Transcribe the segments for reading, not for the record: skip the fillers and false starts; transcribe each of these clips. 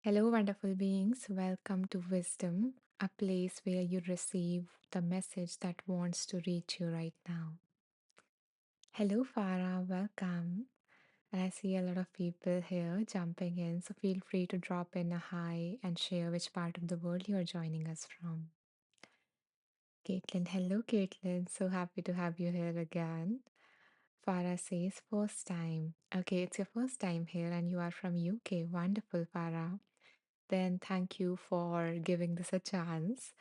Hello, wonderful beings. Welcome to Wisdom, a place where you receive the message that wants to reach you right now. Hello, Farah. Welcome. And I see a lot of people here jumping in, so feel free to drop in a hi and share which part of the world you are joining us from. Caitlin, hello, Caitlin. So happy to have you here again. Farah says first time. Okay, it's your first time here and you are from UK. Wonderful, Farah. Then thank you for giving this a chance.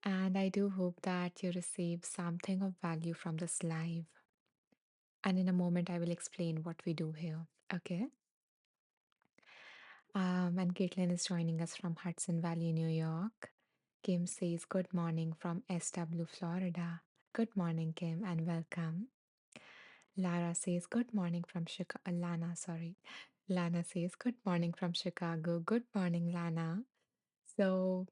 And I do hope that you receive something of value from this live. And in a moment, I will explain what we do here. Okay. And Caitlin is joining us from Hudson Valley, New York. Kim says, good morning from SW, Florida. Good morning, Kim, and welcome. Lara says, good morning from Chicago. Lana, sorry. Lana says, good morning from Chicago. Good morning, Lana. So,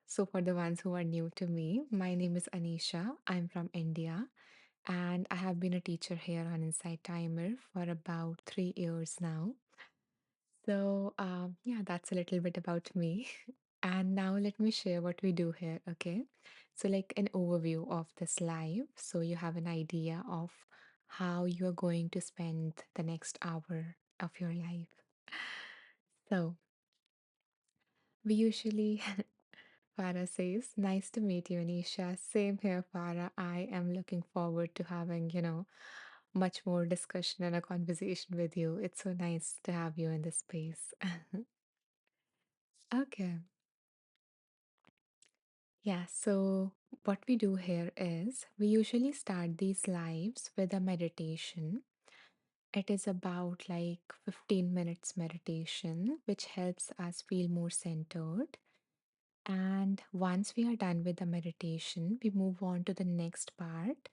so for the ones who are new to me, my name is Anisha. I'm from India, and I have been a teacher here on Insight Timer for about 3 years now. So, yeah, that's a little bit about me. And now let me share what we do here, okay? So, like an overview of this live, so you have an idea of how you are going to spend the next hour of your life. So, we usually Farah says, nice to meet you, Anisha. Same here, Farah. I am looking forward to having, much more discussion and a conversation with you. It's so nice to have you in this space. Okay. Yeah, so what we do here is we usually start these lives with a meditation. It is about like 15 minutes meditation, which helps us feel more centered. And once we are done with the meditation, we move on to the next part,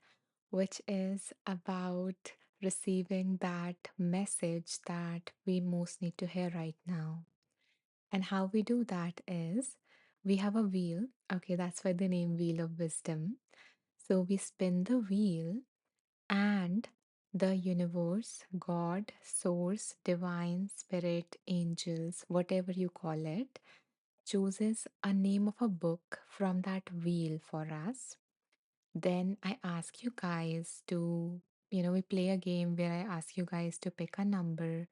which is about receiving that message that we most need to hear right now. And how we do that is we have a wheel. Okay, that's why the name Wheel of Wisdom. So we spin the wheel, and the universe, God, source, divine, spirit, angels, whatever you call it, chooses a name of a book from that wheel for us. Then I ask you guys to, we play a game where I ask you guys to pick a number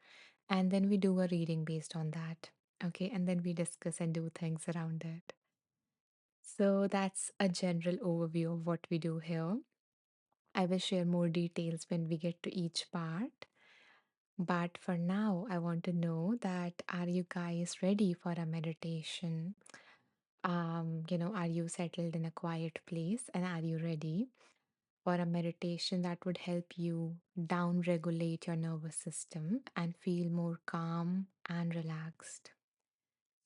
and then we do a reading based on that. Okay. And then we discuss and do things around it. So that's a general overview of what we do here. I will share more details when we get to each part. But for now, I want to know that are you guys ready for a meditation? Are you settled in a quiet place and are you ready for a meditation that would help you down regulate your nervous system and feel more calm and relaxed?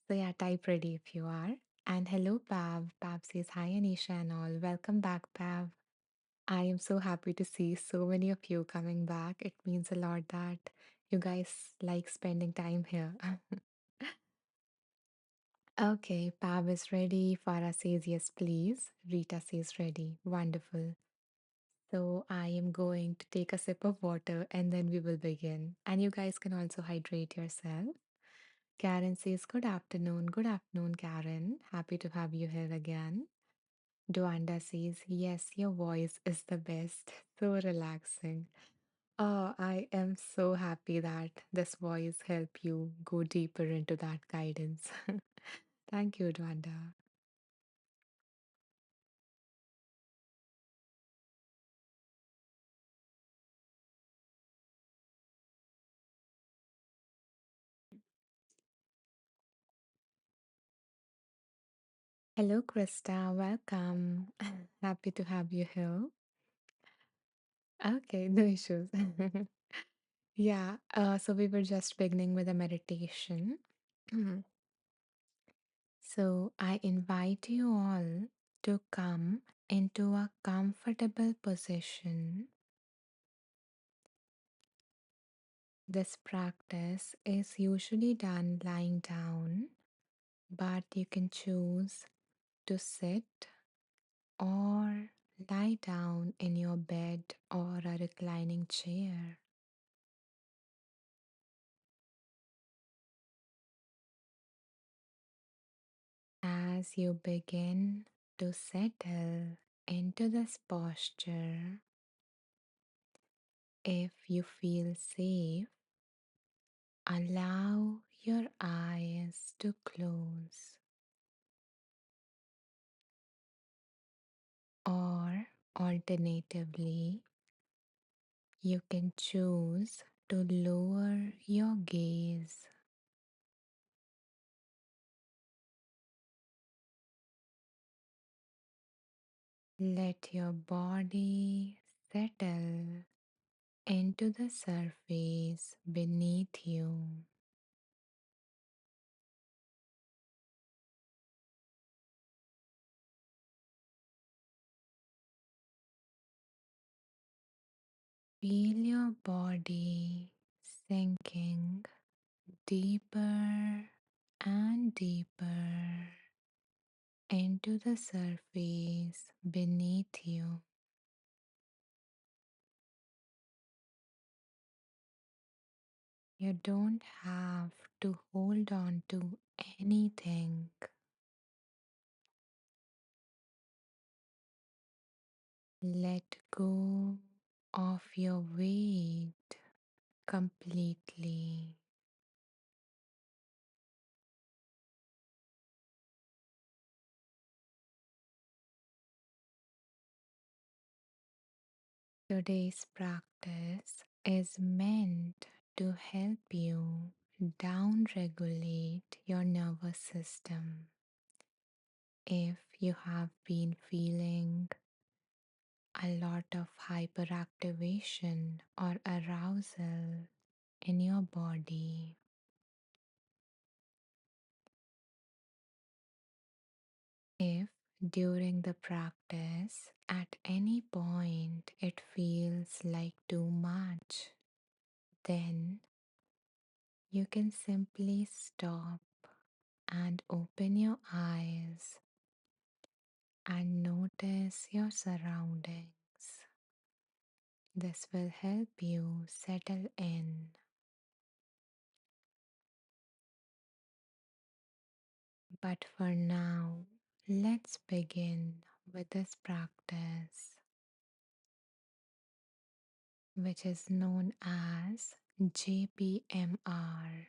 So, yeah, type ready if you are. And hello, Pav. Pav says, hi, Anisha and all. Welcome back, Pav. I am so happy to see so many of you coming back. It means a lot that you guys like spending time here. Okay, Pav is ready. Farah says yes, please. Rita says ready. Wonderful. So I am going to take a sip of water and then we will begin. And you guys can also hydrate yourself. Karen says, good afternoon. Good afternoon, Karen. Happy to have you here again. Duanda says, yes, your voice is the best. So relaxing. Oh, I am so happy that this voice helped you go deeper into that guidance. Thank you, Duanda. Hello, Krista. Welcome. Happy to have you here. Okay, no issues. Yeah, so we were just beginning with a meditation. So I invite you all to come into a comfortable position. This practice is usually done lying down, but you can choose to sit or lie down in your bed or a reclining chair. As you begin to settle into this posture, if you feel safe, allow your eyes to close, or alternatively, you can choose to lower your gaze. Let your body settle into the surface beneath you. Feel your body sinking deeper and deeper into the surface beneath you. You don't have to hold on to anything. Let go of your weight completely. Today's practice is meant to help you down regulate your nervous system. If you have been feeling a lot of hyperactivation or arousal in your body, if during the practice at any point it feels like too much, then you can simply stop and open your eyes and notice your surroundings. This will help you settle in. But for now, let's begin with this practice, which is known as JPMR,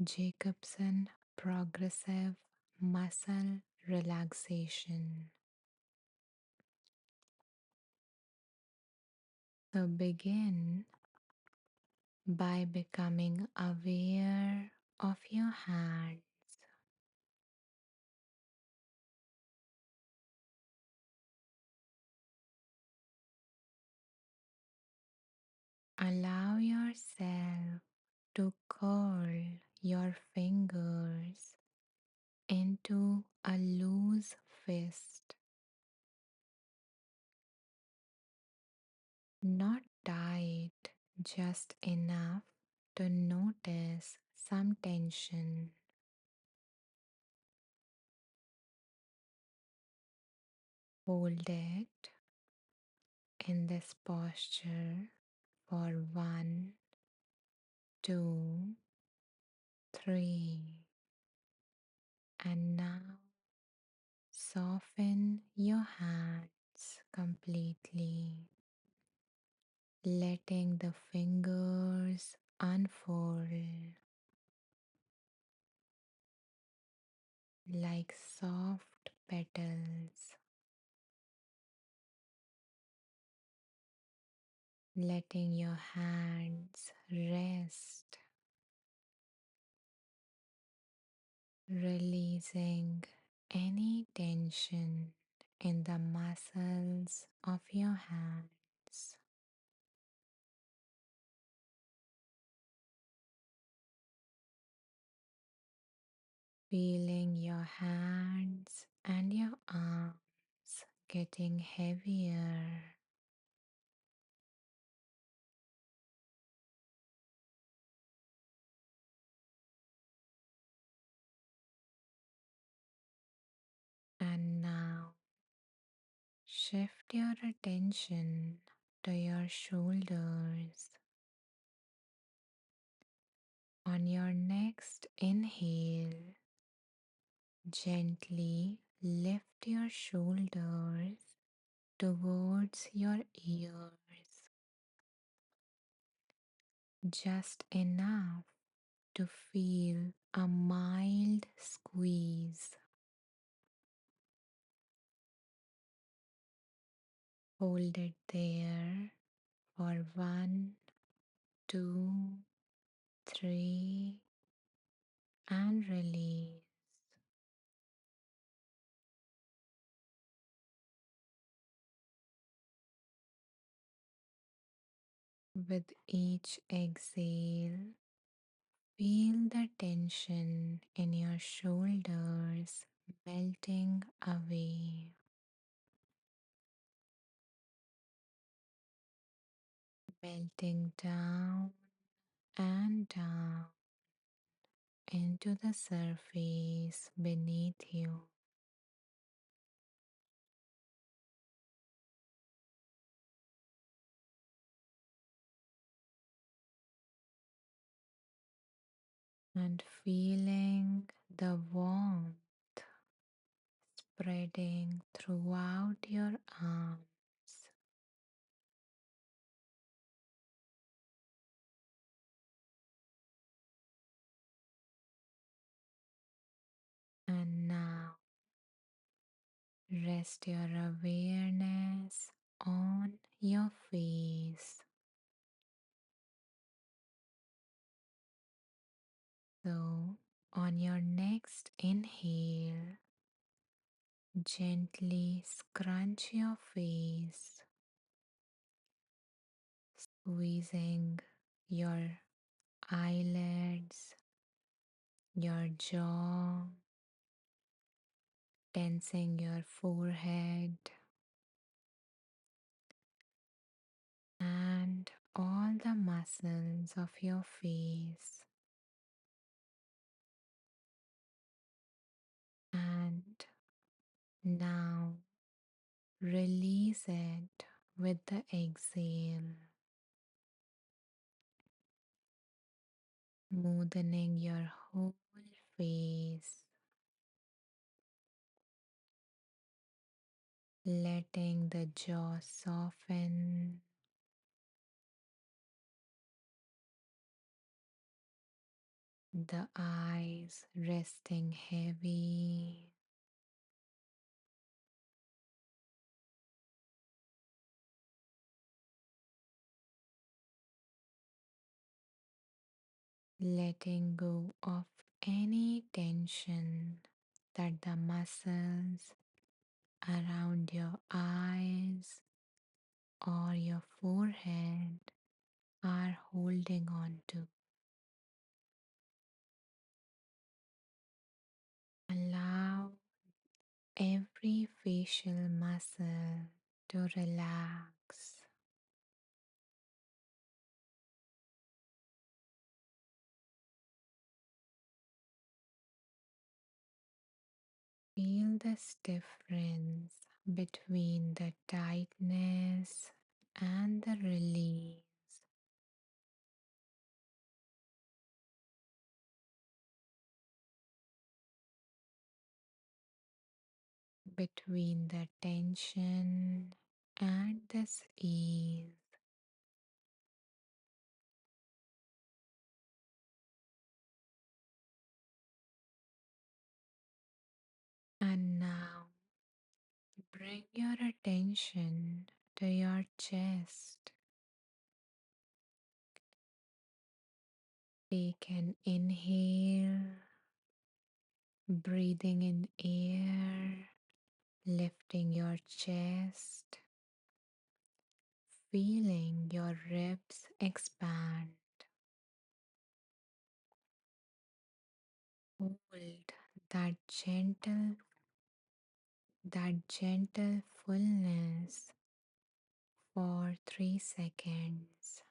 Jacobson Progressive Muscle Relaxation. So begin by becoming aware of your hands. Allow yourself to curl your fingers into a loose fist, not tight, just enough to notice some tension. Hold it in this posture for 1, 2, 3, and now soften your hands completely, letting the fingers unfold like soft petals, letting your hands rest, releasing any tension in the muscles of your hands. Feeling your hands and your arms getting heavier. And now shift your attention to your shoulders. On your next inhale, Gently lift your shoulders towards your ears, just enough to feel a mild squeeze. Hold it there for one, two, three, and release. With each exhale, feel the tension in your shoulders melting away, melting down and down into the surface beneath you. And feeling the warmth spreading throughout your arms. And now rest your awareness on your face. So, on your next inhale, gently scrunch your face, squeezing your eyelids, your jaw, tensing your forehead, and all the muscles of your face. And now release it with the exhale, smoothing your whole face, letting the jaw soften, the eyes resting heavy, letting go of any tension that the muscles around your eyes or your forehead are holding on to. Allow every facial muscle to relax. Feel the difference between the tightness and the release, between the tension and this ease. And now bring your attention to your chest. Take an inhale, breathing in air, lifting your chest, feeling your ribs expand. Hold that gentle fullness for 3 seconds.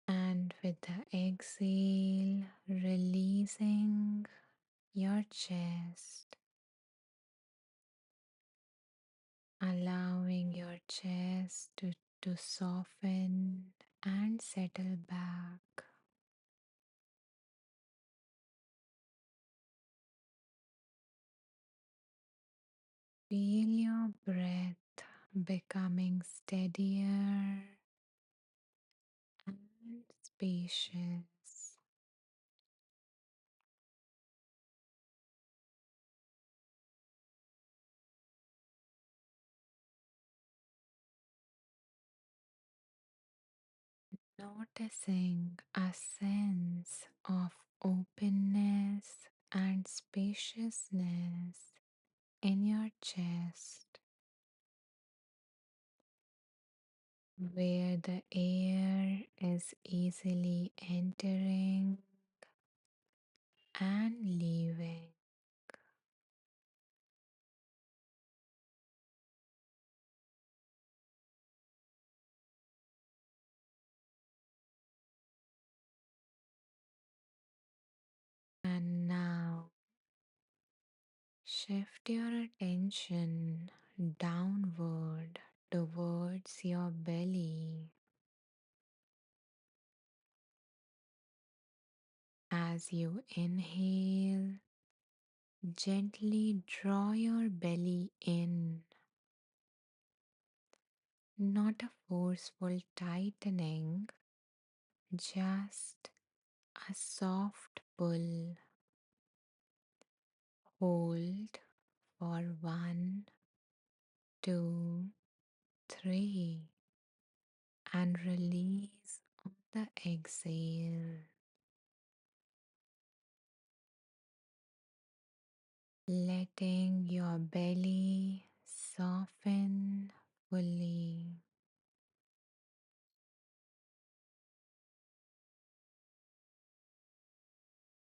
And with the exhale, releasing your chest, allowing your chest to to soften and settle back. Feel your breath becoming steadier and spacious. Noticing a sense of openness and spaciousness in your chest, where the air is easily entering and leaving. And now shift your attention downward towards your belly as you inhale. Gently draw your belly in, not a forceful tightening, just a soft pull. Hold for one, two, three, and release on the exhale, letting your belly soften fully.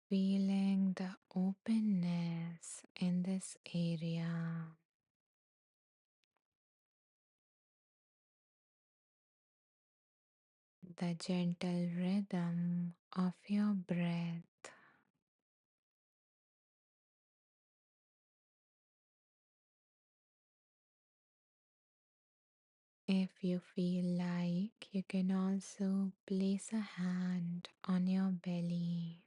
Feeling the openness in this area, the gentle rhythm of your breath. If you feel like, you can also place a hand on your belly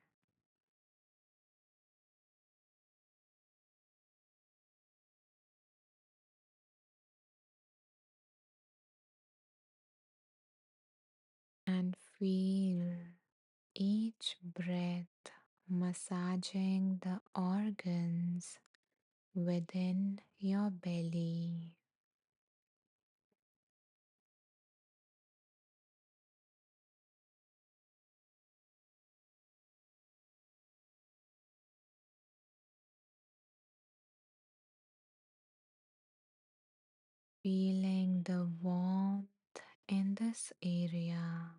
and feel each breath massaging the organs within your belly. Feeling the warmth in this area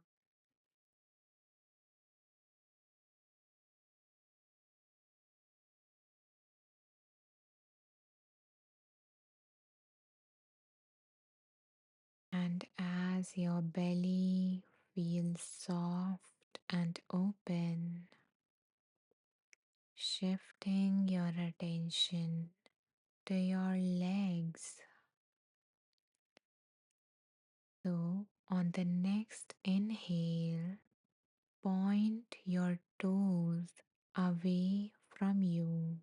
and as your belly feels soft and open, shifting your attention to your legs. So, on the next inhale, point your toes away from you,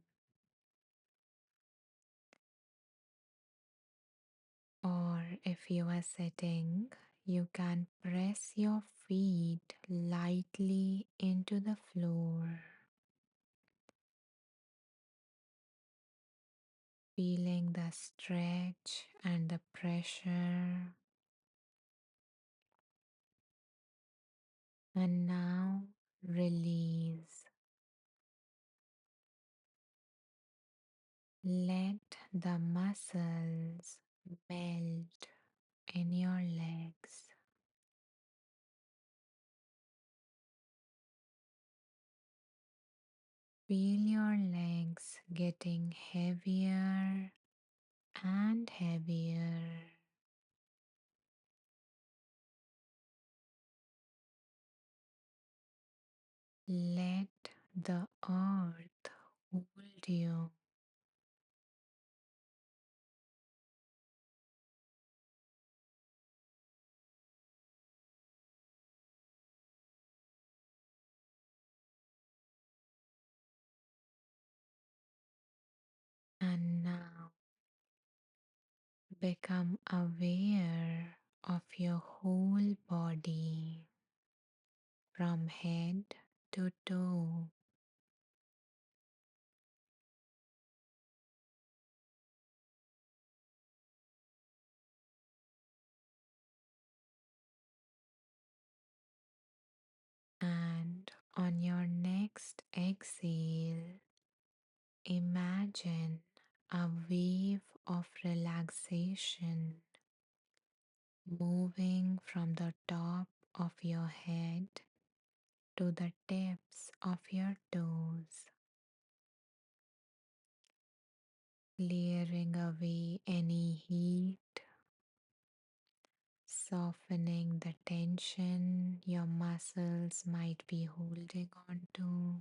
or if you are sitting, you can press your feet lightly into the floor, feeling the stretch and the pressure. And now release. Let the muscles melt in your legs. Feel your legs getting heavier and heavier. Let the earth hold you. Become aware of your whole body from head to toe, and on your next exhale, imagine a wave of relaxation moving from the top of your head to the tips of your toes, clearing away any heat, softening the tension your muscles might be holding on to,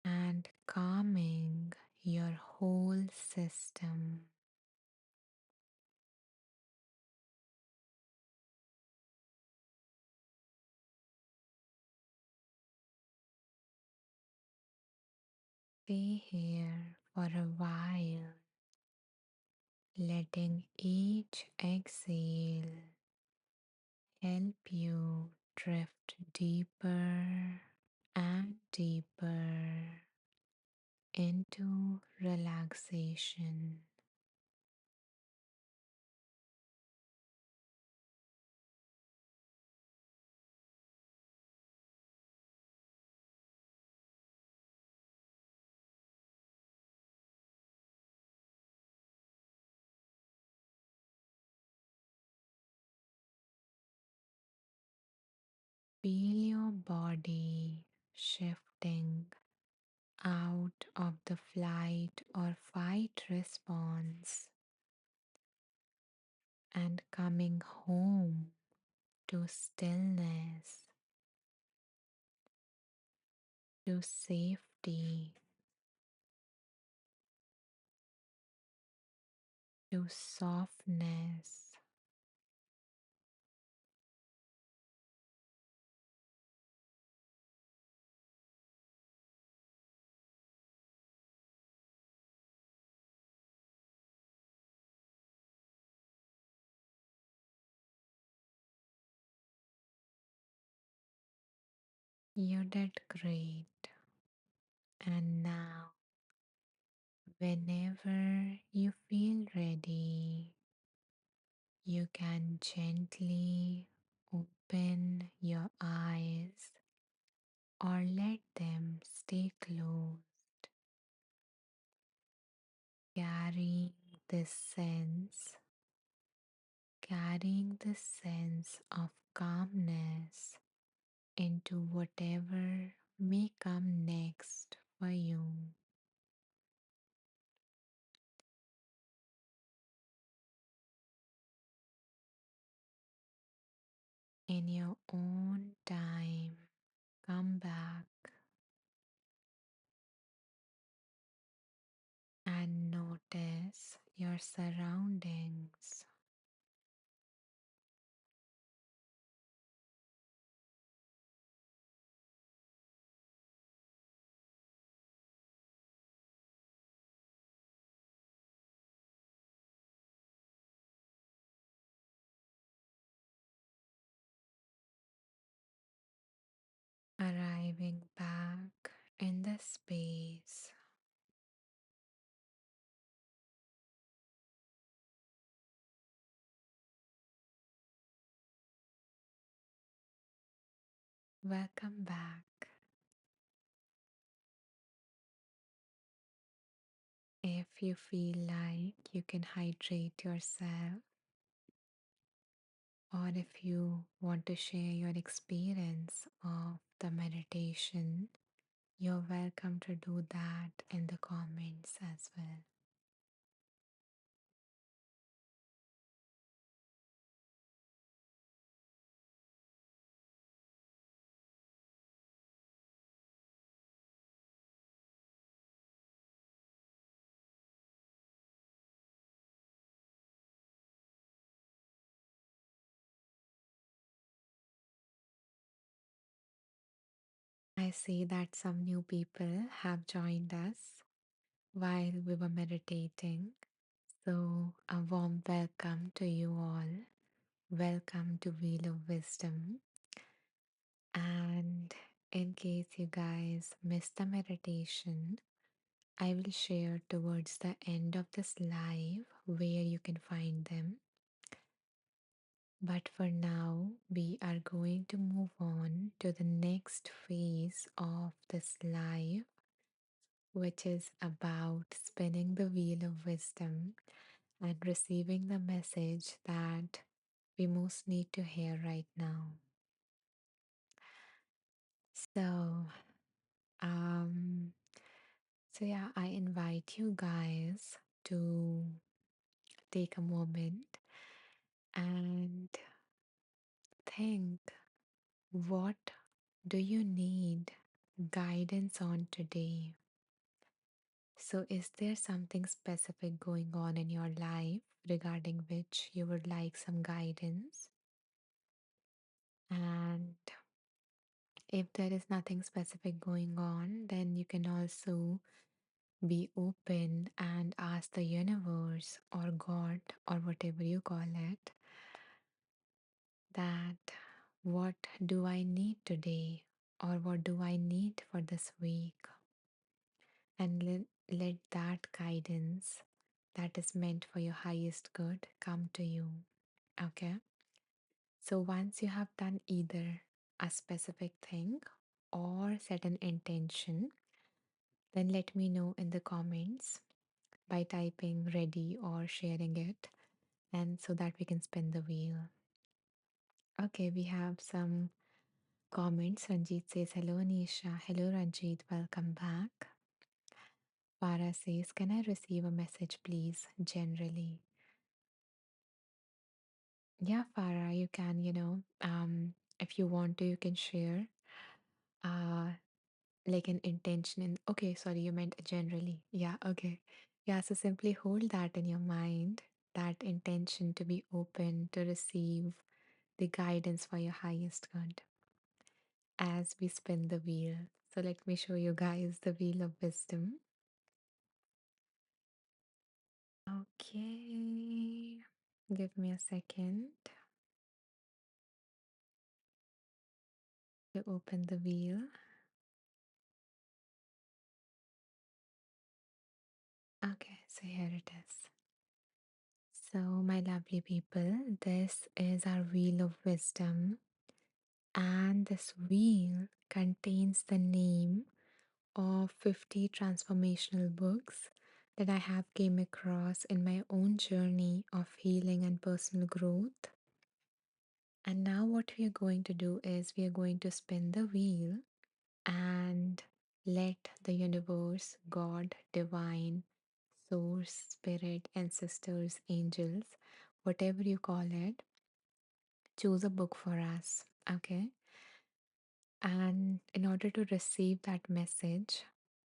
and calming your whole system. Stay here for a while, letting each exhale help you drift deeper and deeper into relaxation. Feel your body shifting out of the flight or fight response and coming home to stillness, to safety, to softness. You did great. And now, whenever you feel ready, you can gently open your eyes or let them stay closed, carrying this sense, carrying this sense of calmness into whatever may come next for you. In your own time, come back and notice your surroundings. Arriving back in the space, welcome back. If you feel like you can hydrate yourself, or if you want to share your experience of the meditation, you're welcome to do that in the comments as well. I see that some new people have joined us. while we were meditating. So, a warm welcome to you all. Welcome to Wheel of Wisdom. And in case you guys missed the meditation, I will share towards the end of this live where you can find them. But for now, we are going to move on to the next phase of this live, which is about spinning the wheel of wisdom and receiving the message that we most need to hear right now. So, um, yeah, I invite you guys to take a moment and think, what do you need guidance on today? So, is there something specific going on in your life regarding which you would like some guidance? And if there is nothing specific going on, then you can also be open and ask the universe or God or whatever you call it that what do I need today or what do I need for this week? And let that guidance that is meant for your highest good come to you. Okay? So once you have done either a specific thing or set an intention, then let me know in the comments by typing ready or sharing it, and so that we can spin the wheel. Okay, we have some comments. Ranjit says, hello Anisha. Hello Ranjit, welcome back. Farah says, can I receive a message please? Generally. Yeah, Farah, you can, if you want to, you can share uh like an intention in, okay, sorry, you meant generally. Yeah, okay. Yeah, so simply hold that in your mind, that intention to be open to receive the guidance for your highest good as we spin the wheel. So let me show you guys the wheel of wisdom. Okay, give me a second to open the wheel. Okay, so here it is. So, my lovely people, this is our wheel of wisdom, and this wheel contains the name of 50 transformational books that I have came across in my own journey of healing and personal growth. And now what we are going to do is we are going to spin the wheel and let the universe, God, divine, source, spirit, ancestors, angels, whatever you call it, choose a book for us. Okay. And in order to receive that message,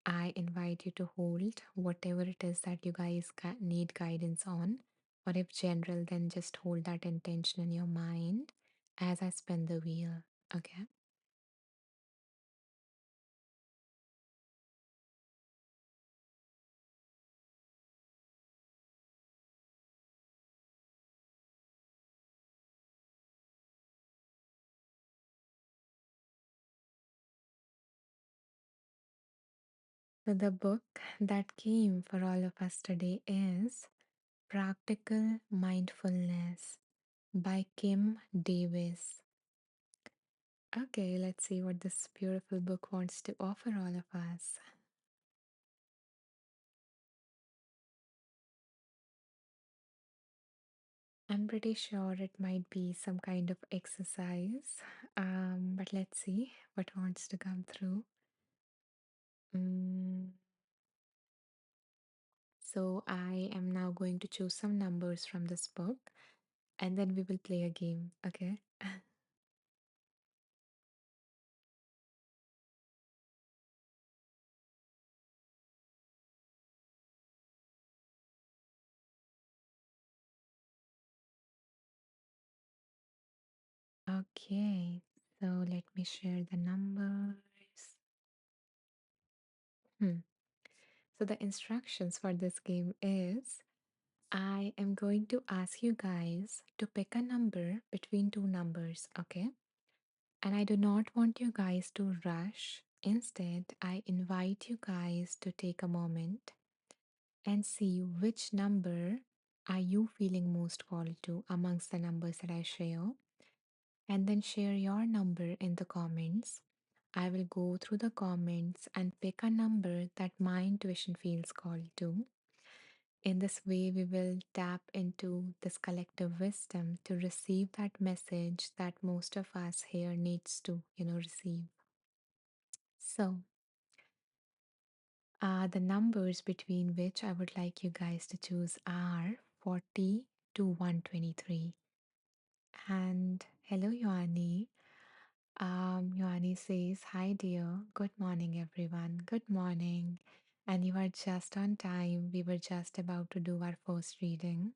I invite you to hold whatever it is that you guys need guidance on. Or if general, then just hold that intention in your mind as I spin the wheel. Okay. So the book that came for all of us today is Practical Mindfulness by Kim Davis. Okay, let's see what this beautiful book wants to offer all of us. I'm pretty sure it might be some kind of exercise, but let's see what wants to come through. Mm, so I am now going to choose some numbers from this book and then we will play a game, okay? Okay, so let me share the numbers. Hmm. So the instructions for this game is I am going to ask you guys to pick a number between two numbers, okay? And I do not want you guys to rush. Instead, I invite you guys to take a moment and see which number are you feeling most called to amongst the numbers that I share, and then share your number in the comments. I will go through the comments and pick a number that my intuition feels called to. In this way, we will tap into this collective wisdom to receive that message that most of us here needs to, receive. So, the numbers between which I would like you guys to choose are 40 to 123. And hello, Yoani. Yoani says, hi, dear. Good morning, everyone. Good morning. And you are just on time. We were just about to do our first reading.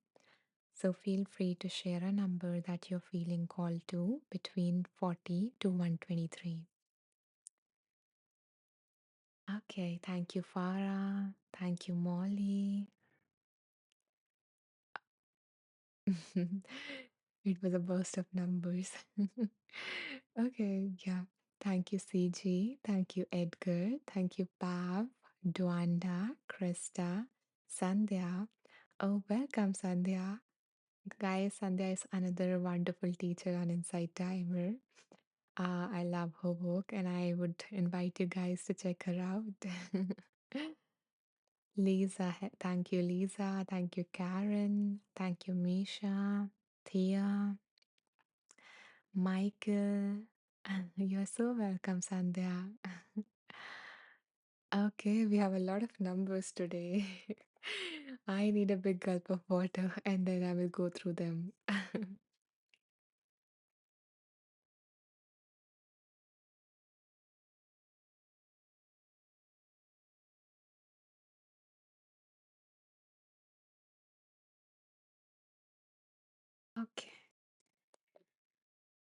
So feel free to share a number that you're feeling called to between 40 to 123. Okay, thank you, Farah. Thank you, Molly. It was a burst of numbers. Okay, yeah. Thank you, CG. Thank you, Edgar. Thank you, Pav, Duanda, Krista, Sandhya. Oh, welcome, Sandhya. Guys, Sandhya is another wonderful teacher on Inside Timer. I love her work and I would invite you guys to check her out. Lisa, thank you, Lisa. Thank you, Karen. Thank you, Misha, Thea, Michael. You're so welcome, Sandhya. Okay, we have a lot of numbers today. I need a big gulp of water and then I will go through them. Okay,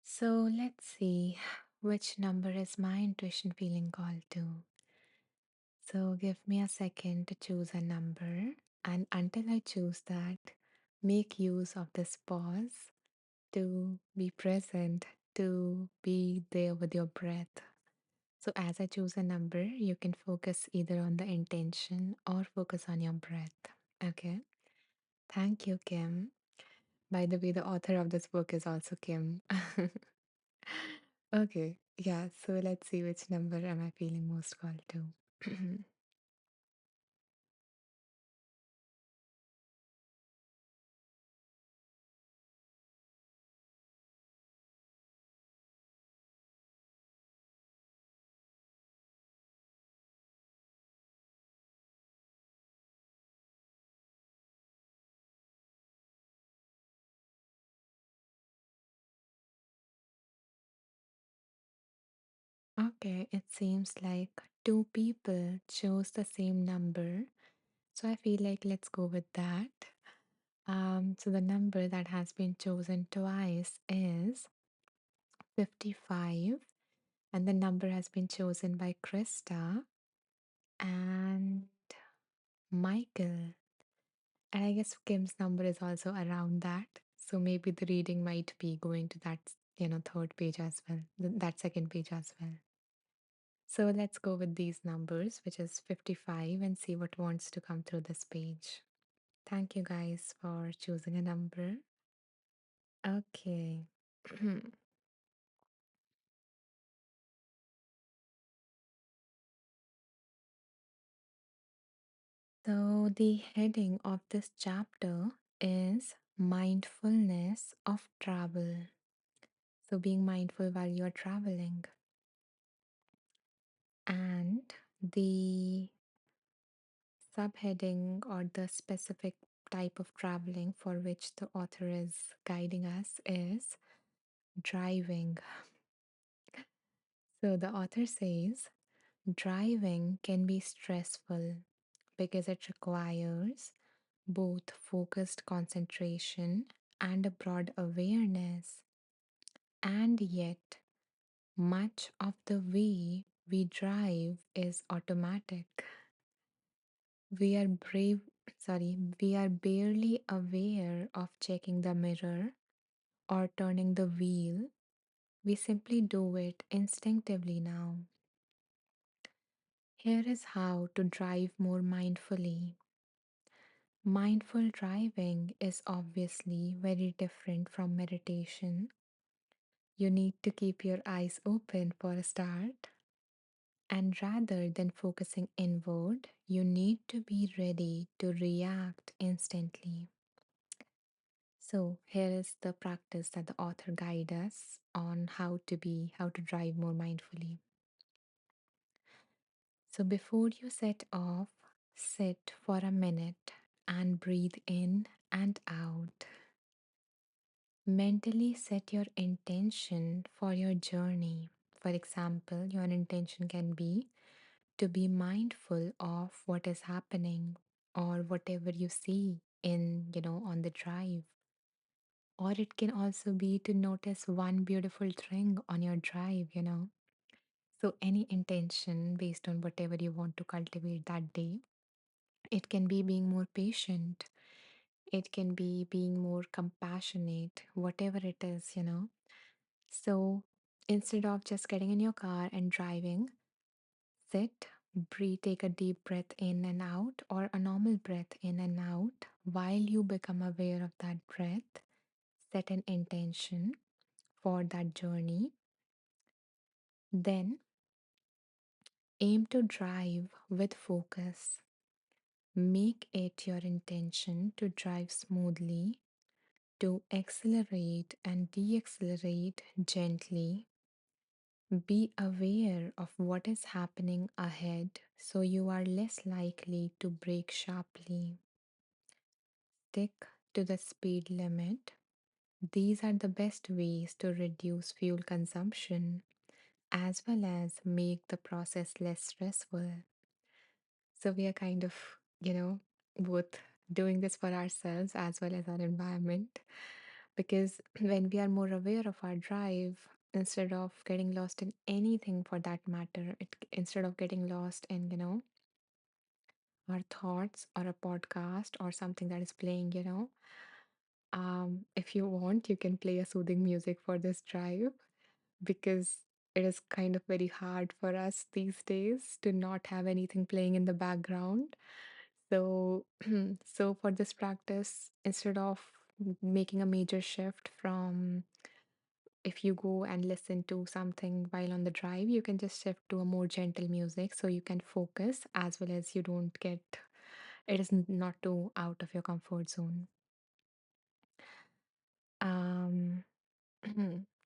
so let's see which number is my intuition feeling called to. So give me a second to choose a number, and until I choose that, make use of this pause to be present, to be there with your breath. So as I choose a number, you can focus either on the intention or focus on your breath. Okay. Thank you, Kim. By the way, the author of this book is also Kim. Okay. Yeah. So let's see which number am I feeling most called to. Okay, it seems like two people chose the same number. So I feel like let's go with that. So the number that has been chosen twice is 55, and the number has been chosen by Krista and Michael. And I guess Kim's number is also around that. So maybe the reading might be going to that, third page as well, that second page as well. So let's go with these numbers, which is 55, and see what wants to come through this page. Thank you guys for choosing a number. Okay. So the heading of this chapter is mindfulness of travel. So being mindful while you're traveling. And the subheading or the specific type of traveling for which the author is guiding us is driving. So the author says driving can be stressful because it requires both focused concentration and a broad awareness. And yet, much of the way we drive is automatic. We are barely aware of checking the mirror or turning the wheel. We simply do it instinctively now. Here is how to drive more mindfully. Mindful driving is obviously very different from meditation. You need to keep your eyes open for a start, and rather than focusing inward, you need to be ready to react instantly. So, here is the practice that the author guides us on how to drive more mindfully. So, before you set off, sit for a minute and breathe in and out. Mentally set your intention for your journey. For example, your intention can be to be mindful of what is happening or whatever you see on the drive. Or it can also be to notice one beautiful thing on your drive. So, any intention based on whatever you want to cultivate that day. It can be being more patient, it can be being more compassionate, whatever it is. So, instead of just getting in your car and driving, sit, breathe, take a deep breath in and out, or a normal breath in and out. While you become aware of that breath, set an intention for that journey. Then aim to drive with focus. Make it your intention to drive smoothly, to accelerate and deaccelerate gently. Be aware of what is happening ahead so you are less likely to brake sharply. Stick to the speed limit. These are the best ways to reduce fuel consumption as well as make the process less stressful. So we are kind of, both doing this for ourselves as well as our environment. Because when we are more aware of our drive, instead of getting lost in anything for that matter, instead of getting lost in our thoughts or a podcast or something that is playing. If you want, you can play a soothing music for this drive because it is kind of very hard for us these days to not have anything playing in the background. So, so for this practice, instead of making a major shift from if you go and listen to something while on the drive, you can just shift to a more gentle music so you can focus as well as you don't get it is not too out of your comfort zone. Um,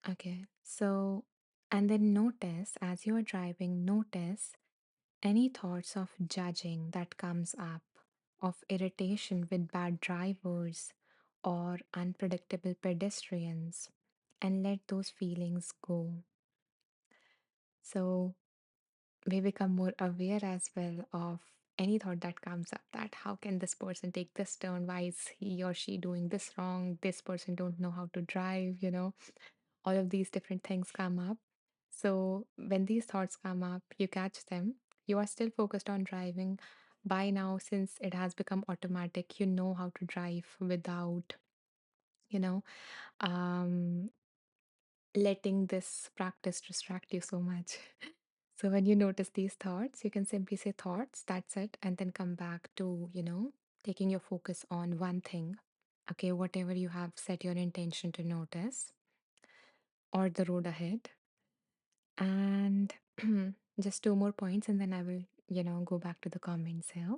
okay, so and then notice as you are driving, notice any thoughts of judging that comes up, of irritation with bad drivers or unpredictable pedestrians, and let those feelings go. So we become more aware as well of any thought that comes up, that how can this person take this turn, why is he or she doing this wrong, this person don't know how to drive. All of these different things come up. So when these thoughts come up, you catch them. You are still focused on driving. By now, since it has become automatic, you know how to drive without, you know, um, letting this practice distract you so much. So when you notice these thoughts, you can simply say thoughts, that's it, and then come back to, taking your focus on one thing. Okay, whatever you have set your intention to notice or the road ahead. And just two more points, and then I will, go back to the comments here.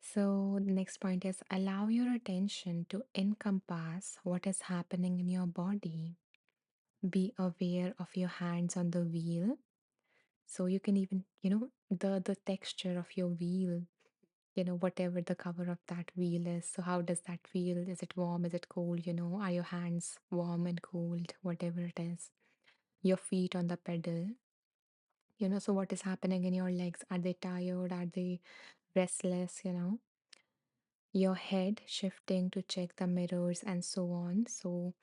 So, the next point is allow your attention to encompass what is happening in your body. Be aware of your hands on the wheel. So, you can even, the texture of your wheel, whatever the cover of that wheel is. So, how does that feel? Is it warm? Is it cold? Are your hands warm and cold? Whatever it is. Your feet on the pedal. So what is happening in your legs? Are they tired? Are they restless? Your head shifting to check the mirrors and so on. So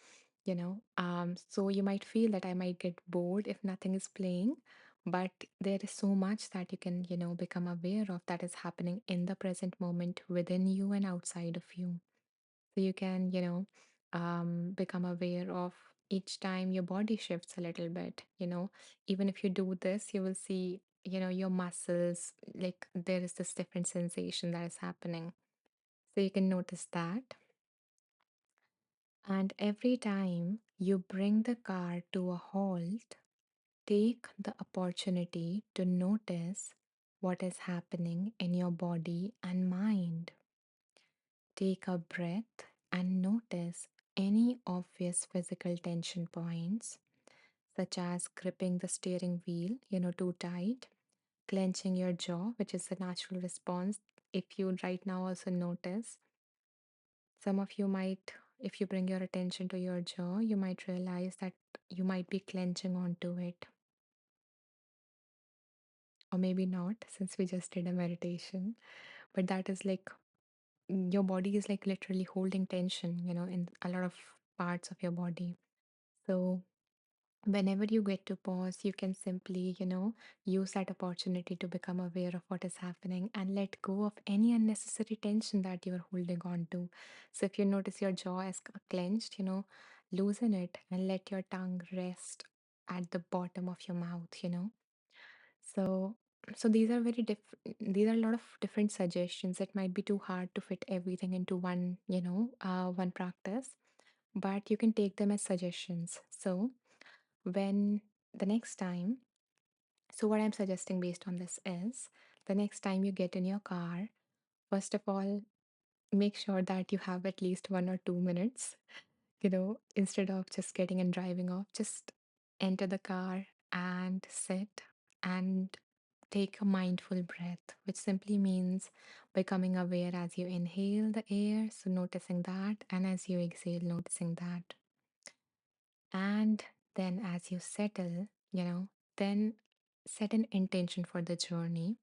you might feel that I might get bored if nothing is playing, But there is so much that you can, become aware of that is happening in the present moment within you and outside of you. So you can, become aware of each time your body shifts a little bit. Even if you do this, you will see, your muscles, like there is this different sensation that is happening. So you can notice that. And every time you bring the car to a halt, take the opportunity to notice what is happening in your body and mind. Take a breath and notice any obvious physical tension points, such as gripping the steering wheel, too tight, clenching your jaw, which is a natural response. If you right now also notice, some of you might, if you bring your attention to your jaw, you might realize that you might be clenching onto it, or maybe not, since we just did a meditation. But that is like your body is like literally holding tension, in a lot of parts of your body. So whenever you get to pause, you can simply, use that opportunity to become aware of what is happening and let go of any unnecessary tension that you're holding on to. So if you notice your jaw is clenched, loosen it and let your tongue rest at the bottom of your mouth, so so these are these are a lot of different suggestions. It might be too hard to fit everything into one, one practice, but you can take them as suggestions. So when the next time, so what I'm suggesting based on this is the next time you get in your car, first of all, make sure that you have at least 1 or 2 minutes, instead of just getting and driving off, just enter the car and sit and take a mindful breath, which simply means becoming aware as you inhale the air, so noticing that, and as you exhale, noticing that. And then as you settle, then set an intention for the journey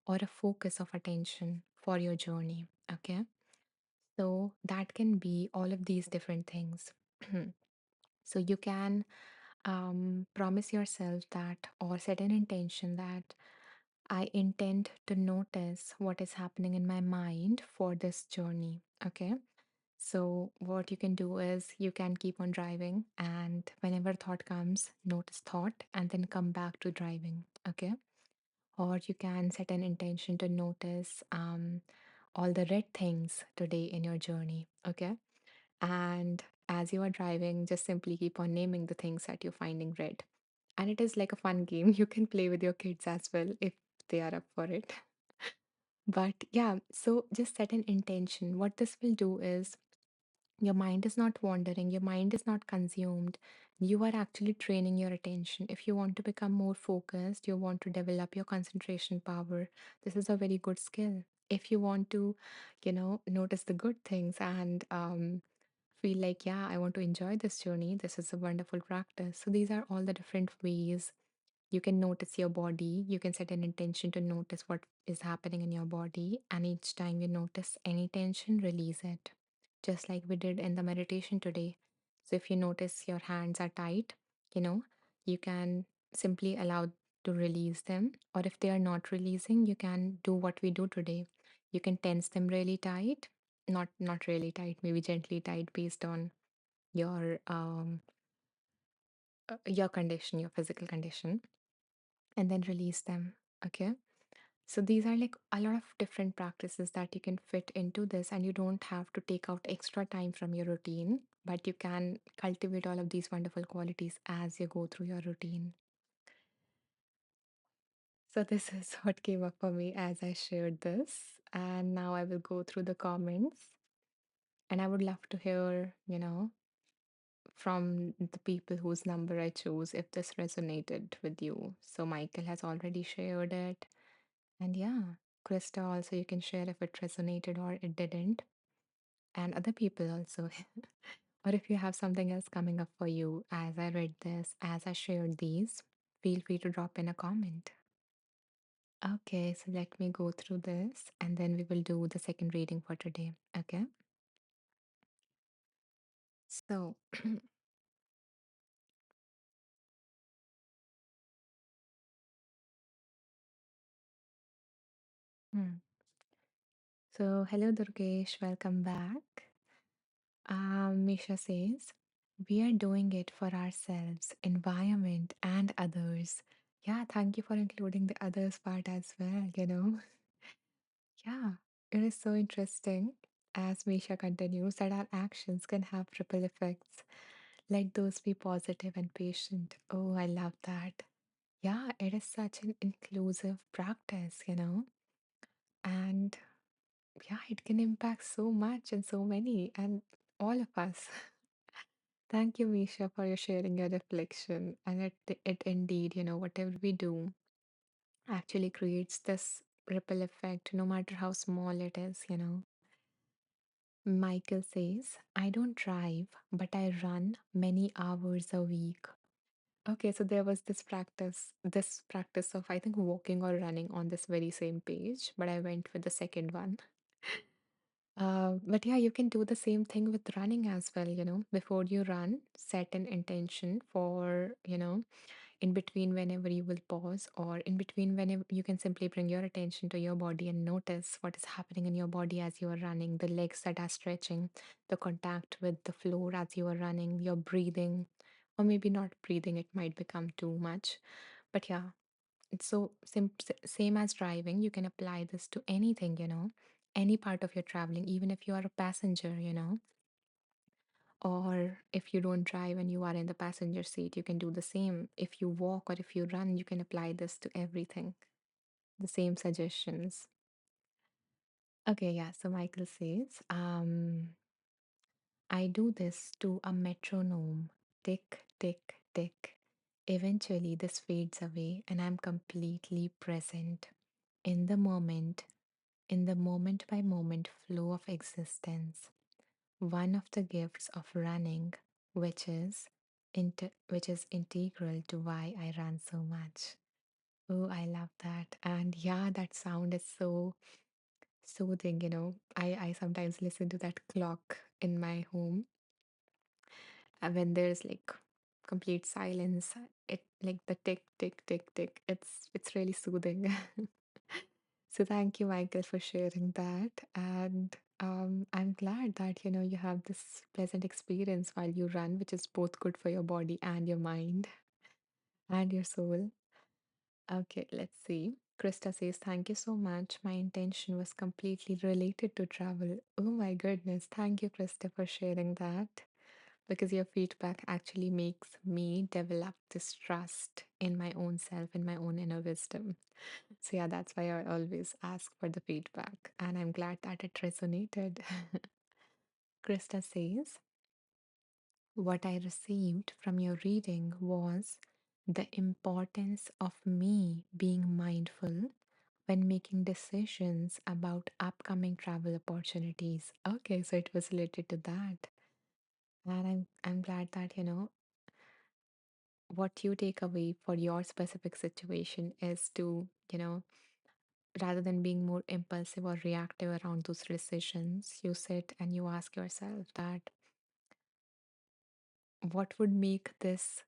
or a focus of attention for your journey. Okay. So that can be all of these different things. So you can promise yourself that or set an intention that I intend to notice what is happening in my mind for this journey. Okay. So, what you can do is you can keep on driving, and whenever thought comes, notice thought and then come back to driving. Okay. Or you can set an intention to notice all the red things today in your journey. Okay. And as you are driving, just simply keep on naming the things that you're finding red. And it is like a fun game. You can play with your kids as well if they are up for it. But yeah, so just set an intention. What this will do is your mind is not wandering, your mind is not consumed. You are actually training your attention. If you want to become more focused, you want to develop your concentration power, this is a very good skill. If you want to, notice the good things and feel like, yeah, I want to enjoy this journey, this is a wonderful practice. So, these are all the different ways you can notice your body. You can set an intention to notice what is happening in your body. And each time you notice any tension, release it. Just like we did in the meditation today. So if you notice your hands are tight, you know, you can simply allow to release them. Or if they are not releasing, you can do what we do today. You can tense them really tight, not really tight, maybe gently tight based on your your condition, your physical condition, and then release them. Okay. So these are like a lot of different practices that you can fit into this, and you don't have to take out extra time from your routine, but you can cultivate all of these wonderful qualities as you go through your routine. So this is what came up for me as I shared this. And now I will go through the comments, and I would love to hear, from the people whose number I chose if this resonated with you. So Michael has already shared it. And yeah, Krista also, you can share if it resonated or it didn't. And other people also. Or if you have something else coming up for you as I read this, as I shared these, feel free to drop in a comment. Okay, so let me go through this and then we will do the second reading for today. Okay, so Hmm. So, hello Durgesh, welcome back. Misha says, we are doing it for ourselves, environment, and others. Yeah, thank you for including the others part as well. Yeah, it is so interesting as Misha continues that our actions can have ripple effects. Let those be positive and patient. Oh, I love that. Yeah, it is such an inclusive practice. And yeah, it can impact so much and so many and all of us. Thank you, Misha, for your sharing your reflection. And it indeed, whatever we do actually creates this ripple effect, no matter how small it is. Michael says, I don't drive, but I run many hours a week. Okay, so there was this practice of, I think, walking or running on this very same page, but I went with the second one. But yeah, you can do the same thing with running as well. Before you run, set an intention for, in between whenever you will pause, or in between whenever you can simply bring your attention to your body and notice what is happening in your body as you are running, the legs that are stretching, the contact with the floor as you are running, your breathing, or maybe not breathing, it might become too much. But yeah, it's so same as driving. You can apply this to anything, any part of your traveling, even if you are a passenger, or if you don't drive and you are in the passenger seat, you can do the same. If you walk or if you run, you can apply this to everything. The same suggestions. Okay, yeah. So Michael says, I do this to a metronome. Tick, tick, tick. Eventually, this fades away and I'm completely present in the moment, in the moment by moment flow of existence. One of the gifts of running, which is integral to why I run so much. Oh, I love that. And yeah, that sound is so soothing. I sometimes listen to that clock in my home when there's like complete silence. It like the tick tick tick tick. It's really soothing. So thank you, Michael, for sharing that. And I'm glad that you have this pleasant experience while you run, which is both good for your body and your mind and your soul. Okay, let's see. Krista says, thank you so much. My intention was completely related to travel. Oh my goodness. Thank you, Krista, for sharing that. Because your feedback actually makes me develop this trust in my own self, in my own inner wisdom. So, yeah, that's why I always ask for the feedback. And I'm glad that it resonated. Krista says, what I received from your reading was the importance of me being mindful when making decisions about upcoming travel opportunities. Okay, so it was related to that. And I'm glad that what you take away for your specific situation is to rather than being more impulsive or reactive around those decisions, you sit and you ask yourself that what would make this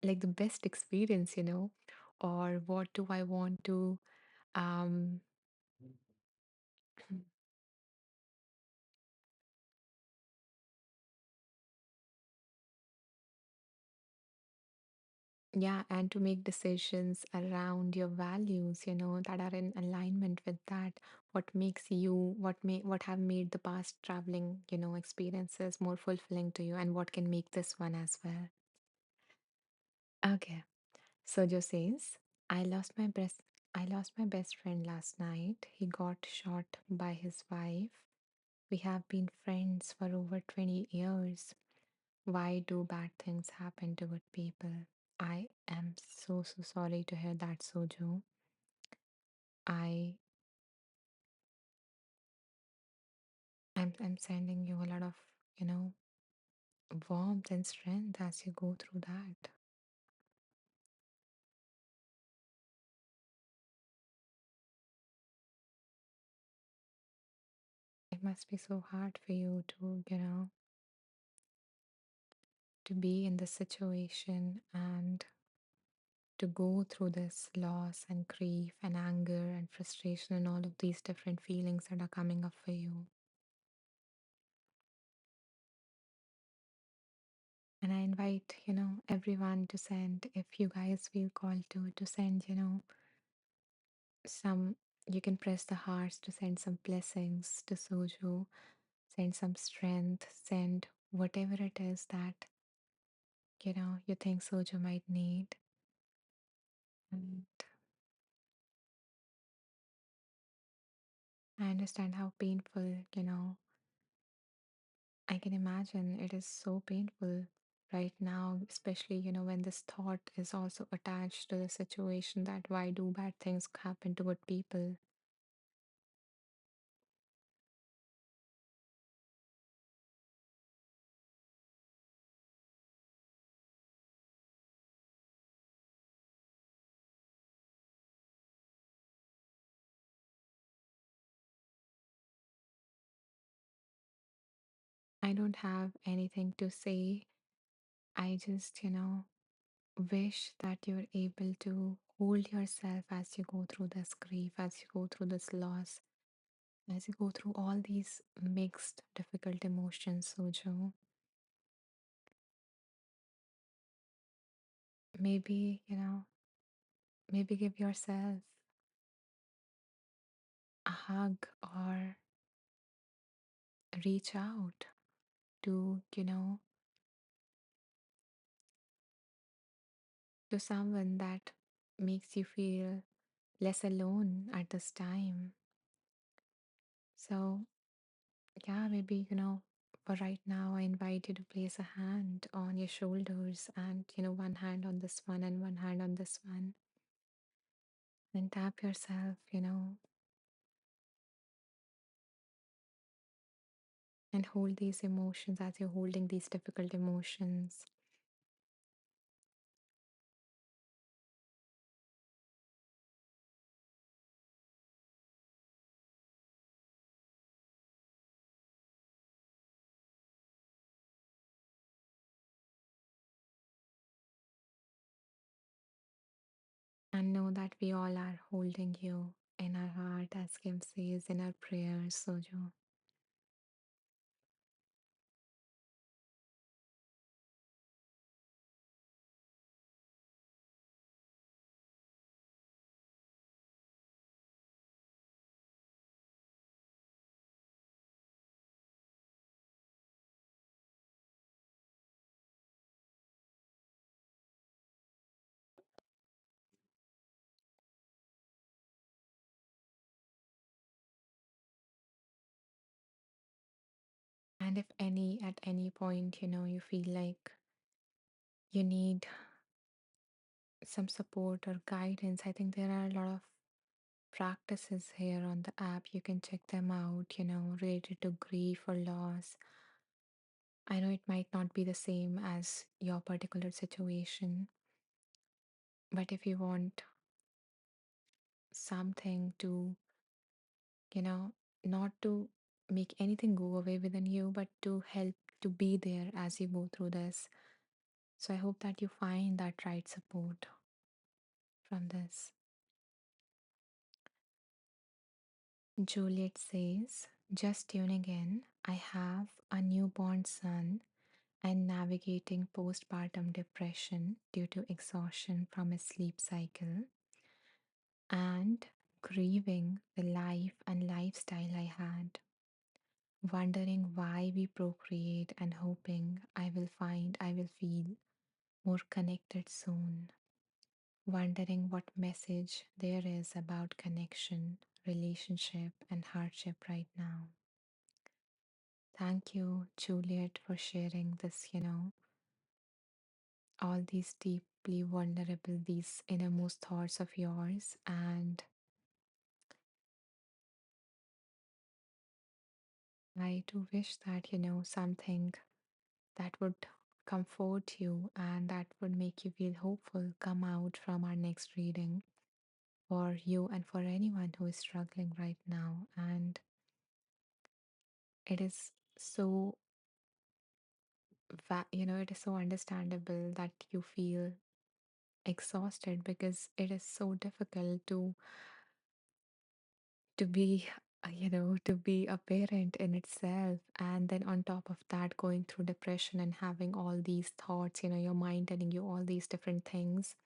like the best experience, or what do I want to um yeah, and to make decisions around your values, that are in alignment with that. What makes you, what have made the past traveling experiences more fulfilling to you, and what can make this one as well. Okay. Sojo says, I lost my best I lost my best friend last night. He got shot by his wife. We have been friends for over 20 years. Why do bad things happen to good people? I am so sorry to hear that, Sojo. I I'm sending you a lot of warmth and strength as you go through that. It must be so hard for you to be in this situation, and to go through this loss and grief and anger and frustration and all of these different feelings that are coming up for you. And I invite, everyone to send, if you guys feel called to send, some, you can press the hearts to send some blessings to Sojo, send some strength, send whatever it is that, you think Sojo might need. And I understand how painful, I can imagine it is so painful right now, especially, when this thought is also attached to the situation that why do bad things happen to good people? I don't have anything to say. I just, wish that you're able to hold yourself as you go through this grief, as you go through this loss, as you go through all these mixed, difficult emotions, Sojo. Maybe, maybe give yourself a hug or reach out to, to someone that makes you feel less alone at this time. So, yeah, maybe, for right now, I invite you to place a hand on your shoulders and, one hand on this one and one hand on this one. Then tap yourself, and hold these emotions as you're holding these difficult emotions. And know that we all are holding you in our heart, as Kim says in our prayers, Sojo. And if at any point, you feel like you need some support or guidance, I think there are a lot of practices here on the app. You can check them out, related to grief or loss. I know it might not be the same as your particular situation, but if you want something to, you know, not to make anything go away within you, but to help to be there as you go through this. So I hope that you find that right support from this. Juliet says, just tuning in, I have a newborn son and navigating postpartum depression due to exhaustion from his sleep cycle and grieving the life and lifestyle I had, wondering why we procreate and hoping I will feel more connected soon, wondering what message there is about connection, relationship, and hardship right now. Thank you, Juliet, for sharing this, all these deeply vulnerable, these innermost thoughts of yours. And I do wish that, something that would comfort you and that would make you feel hopeful come out from our next reading for you and for anyone who is struggling right now. And it is so, it is so understandable that you feel exhausted because it is so difficult to be to be a parent in itself, and then on top of that going through depression and having all these thoughts, your mind telling you all these different things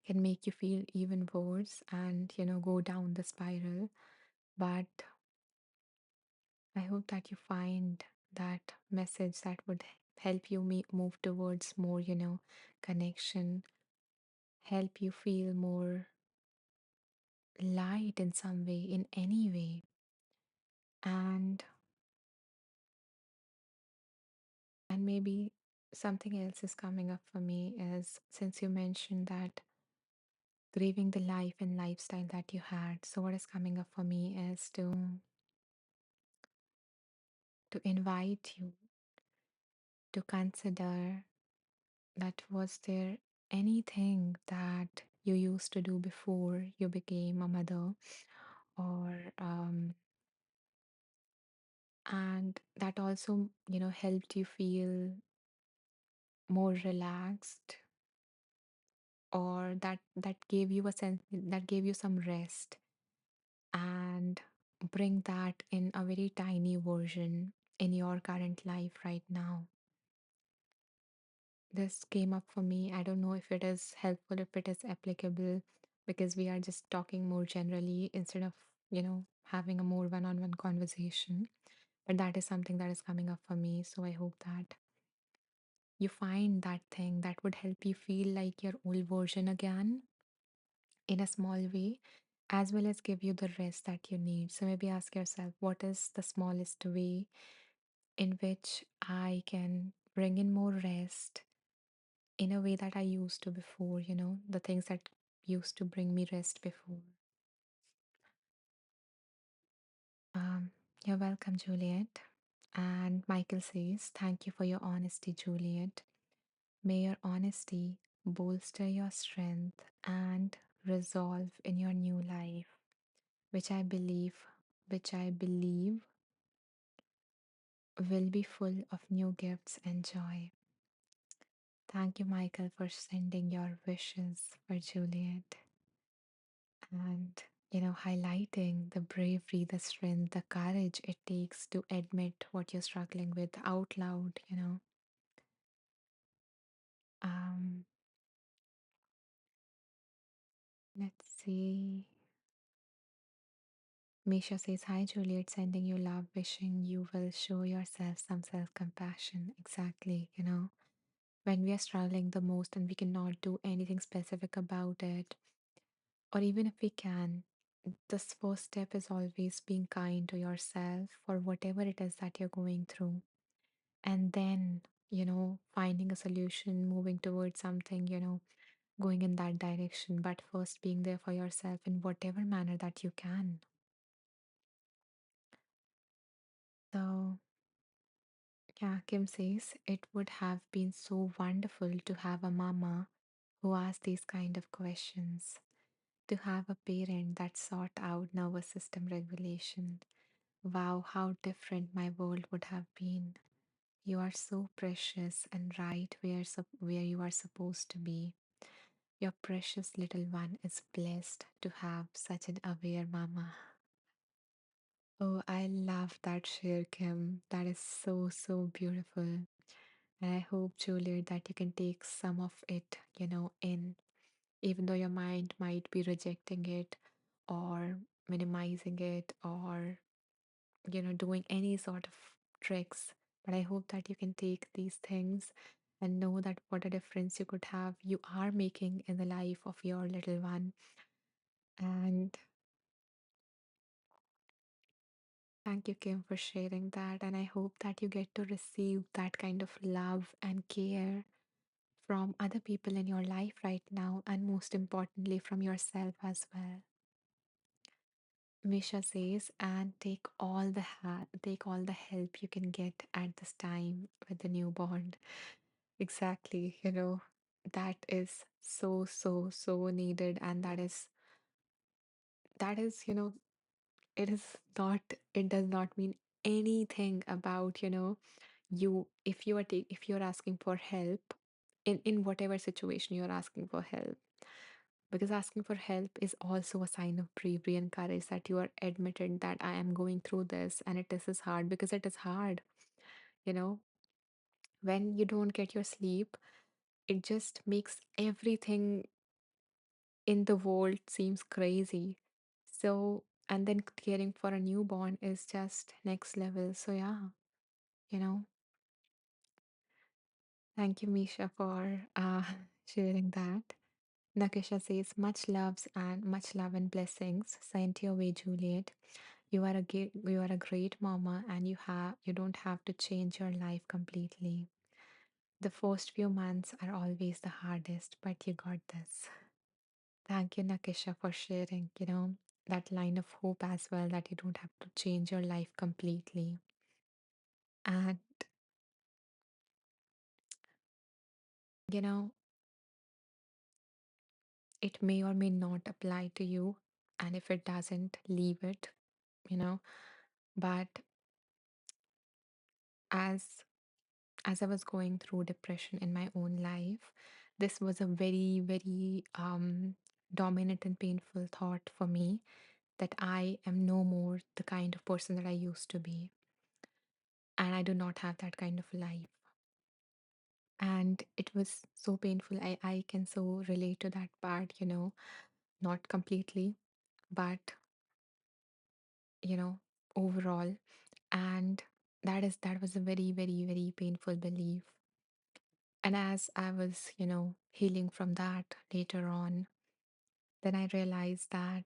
can make you feel even worse and go down the spiral. But I hope that you find that message that would help you move towards more, connection, help you feel more light in some way, in any way. And maybe something else is coming up for me is, since you mentioned that grieving the life and lifestyle that you had, so what is coming up for me is to invite you to consider that was there anything that you used to do before you became a mother, or and that also helped you feel more relaxed, or that gave you a sense, that gave you some rest, and bring that in a very tiny version in your current life right now. This came up for me. I don't know if it is helpful, if it is applicable, because we are just talking more generally instead of, having a more one on one conversation. But that is something that is coming up for me. So I hope that you find that thing that would help you feel like your old version again in a small way, as well as give you the rest that you need. So maybe ask yourself, what is the smallest way in which I can bring in more rest in a way that I used to before, the things that used to bring me rest before. Um, you're welcome, Juliet. And Michael says, thank you for your honesty, Juliet. May your honesty bolster your strength and resolve in your new life, which I believe, which I believe will be full of new gifts and joy. Thank you, Michael, for sending your wishes for Juliet, and highlighting the bravery, the strength, the courage it takes to admit what you're struggling with out loud. um let's see. Misha says, hi Juliet, sending you love, wishing you will show yourself some self-compassion. Exactly, when we are struggling the most and we cannot do anything specific about it, or even if we can, this first step is always being kind to yourself for whatever it is that you're going through. And then, finding a solution, moving towards something, going in that direction. But first, being there for yourself in whatever manner that you can. So, yeah, Kim says it would have been so wonderful to have a mama who asked these kind of questions, to have a parent that sought out nervous system regulation. Wow, how different my world would have been. You are so precious and right where you are supposed to be. Your precious little one is blessed to have such an aware mama. Oh, I love that share, Kim. That is so, so beautiful. And I hope, Juliet, that you can take some of it, in, even though your mind might be rejecting it or minimizing it, or doing any sort of tricks. But I hope that you can take these things and know that what a difference you could have, you are making in the life of your little one. And thank you, Kim, for sharing that. And I hope that you get to receive that kind of love and care from other people in your life right now, and most importantly, from yourself as well. Misha says, and take all the help you can get at this time with the newborn. Exactly, that is so, so, so needed. And that is, it is not, it does not mean anything about, you, if you're asking for help, in whatever situation you're asking for help. Because asking for help is also a sign of bravery and courage, that you are admitted that I am going through this and is hard, because it is hard. You know, when you don't get your sleep, it just makes everything in the world seems crazy. So, and then caring for a newborn is just next level. So, yeah, you know, thank you, Misha, for sharing that. Nakisha says, much love and blessings. Sent your way, Juliet. You are a great mama, and you don't have to change your life completely. The first few months are always the hardest, but you got this. Thank you, Nakisha, for sharing, that line of hope as well, that you don't have to change your life completely. And, you know, it may or may not apply to you. And if it doesn't, leave it, you know. But as as I was going through depression in my own life, this was a very, very dominant and painful thought for me, that I am no more the kind of person that I used to be. And I do not have that kind of life. And it was so painful. I can so relate to that part, not completely, but, you know, overall. And that was a very, very, very painful belief. And as I was, healing from that later on, then I realized that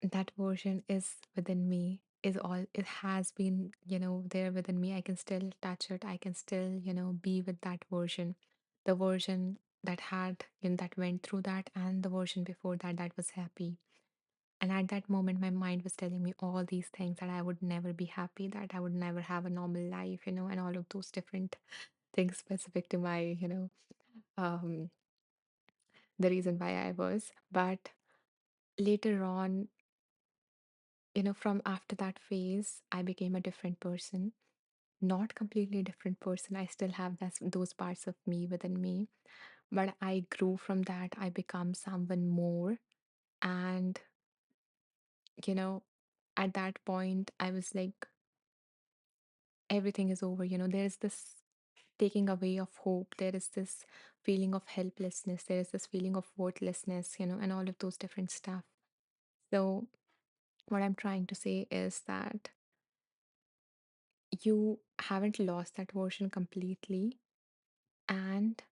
that version is within me, is all it has been, there within me. I can still touch it. I can still, be with that version. The version that had, that went through that, and the version before that, that was happy. And at that moment, my mind was telling me all these things, that I would never be happy, that I would never have a normal life, and all of those different things specific to my, um, the reason why I was. But later on, from after that phase, I became a different person. Not completely different person. I still have those parts of me within me, but I grew from that. I become someone more. And, you know, at that point, I was like, everything is over. There's this taking away of hope. There is this feeling of helplessness. There is this feeling of worthlessness, and all of those different stuff. So, what I'm trying to say is that you haven't lost that version completely, and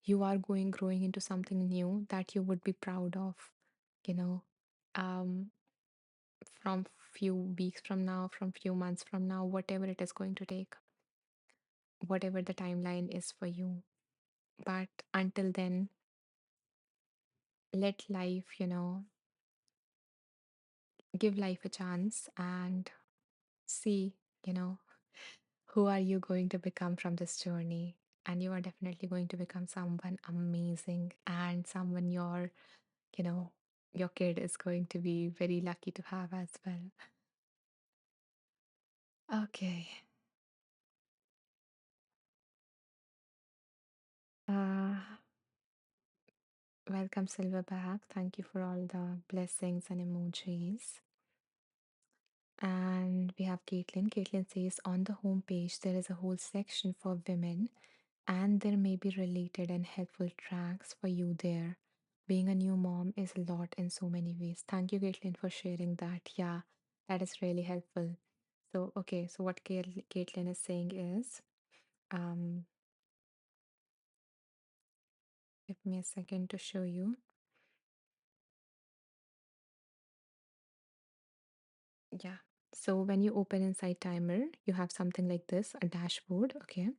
you are growing into something new that you would be proud of, you know, um, from few weeks from now, from few months from now, whatever it is going to take, whatever the timeline is for you. But until then, let life, give life a chance and see, you know, who are you going to become from this journey. And you are definitely going to become someone amazing, and someone you know, your kid is going to be very lucky to have as well. Okay. Uh, Welcome, Silverback. Thank you for all the blessings and emojis. And we have Caitlin. Caitlin says on the homepage, there is a whole section for women, and there may be related and helpful tracks for you there. Being a new mom is a lot in so many ways. Thank you, Caitlin, for sharing that. Yeah, that is really helpful. So, okay, so what Caitlin is saying is, um, give me a second to show you. Yeah. So when you open inside Timer, you have something like this, a dashboard. Okay.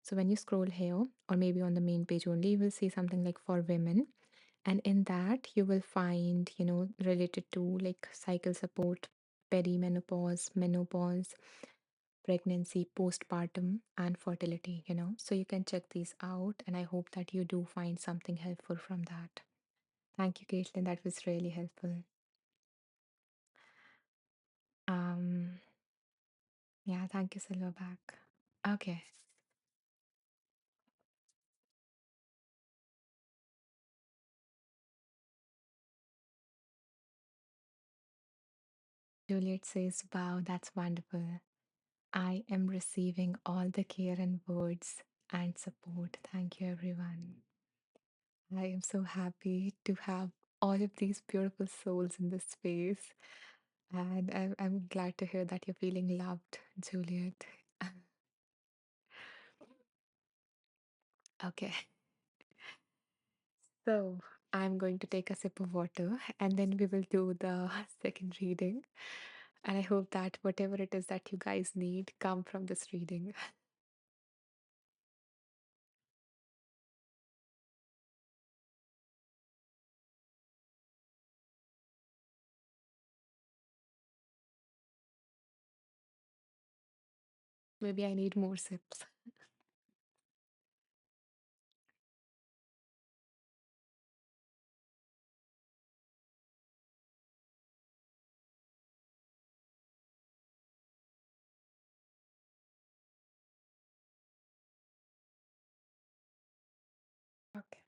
So when you scroll here, or maybe on the main page only, you will see something like for women. And in that, you will find, related to like cycle support, perimenopause, menopause, pregnancy, postpartum, and fertility, So you can check these out. And I hope that you do find something helpful from that. Thank you, Caitlin. That was really helpful. Um, yeah, thank you, Silverback. Okay. Juliet says, wow, that's wonderful. I am receiving all the care and words and support. Thank you, everyone. I am so happy to have all of these beautiful souls in this space. And I'm glad to hear that you're feeling loved, Juliet. Okay, so I'm going to take a sip of water and then we will do the second reading. And I hope that whatever it is that you guys need come from this reading. Maybe I need more sips. Okay.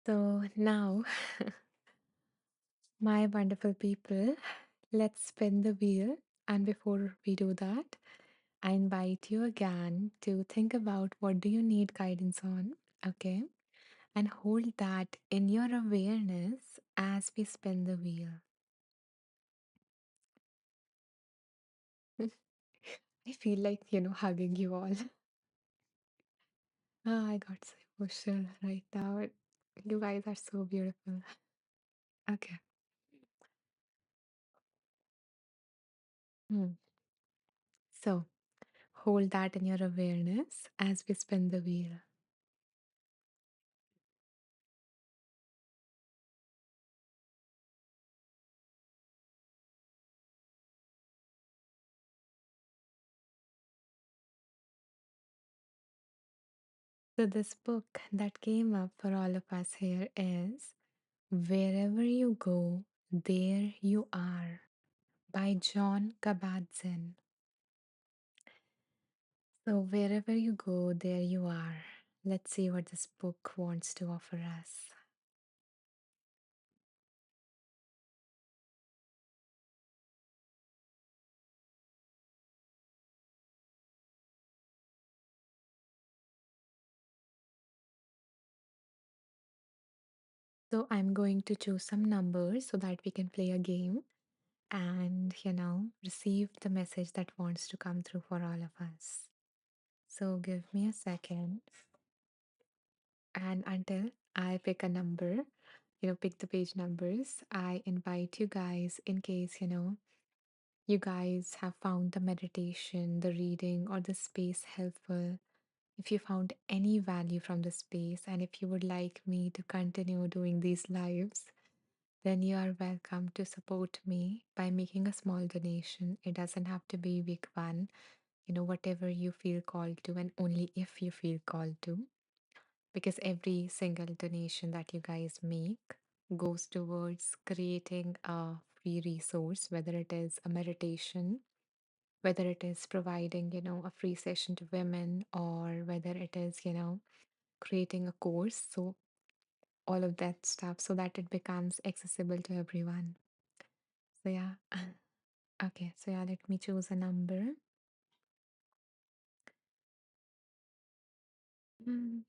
So now, my wonderful people, let's spin the wheel. And before we do that, I invite you again to think about what do you need guidance on, okay? And hold that in your awareness as we spin the wheel. I feel like, hugging you all. Oh, I got so emotional right now. You guys are so beautiful. Okay. Hmm. So hold that in your awareness as we spin the wheel. So, this book that came up for all of us here is Wherever You Go, There You Are by John Kabat-Zinn. So, wherever you go, there you are. Let's see what this book wants to offer us. So, I'm going to choose some numbers so that we can play a game and, receive the message that wants to come through for all of us. So, give me a second. And until I pick a number, pick the page numbers, I invite you guys in case, you guys have found the meditation, the reading, or the space helpful. If you found any value from the space, and if you would like me to continue doing these lives, then you are welcome to support me by making a small donation. It doesn't have to be big one, whatever you feel called to, and only if you feel called to, because every single donation that you guys make goes towards creating a free resource, whether it is a meditation, whether it is providing, a free session to women, or whether it is, creating a course. So, all of that stuff so that it becomes accessible to everyone. So, yeah. Okay. So, yeah, let me choose a number. Mm,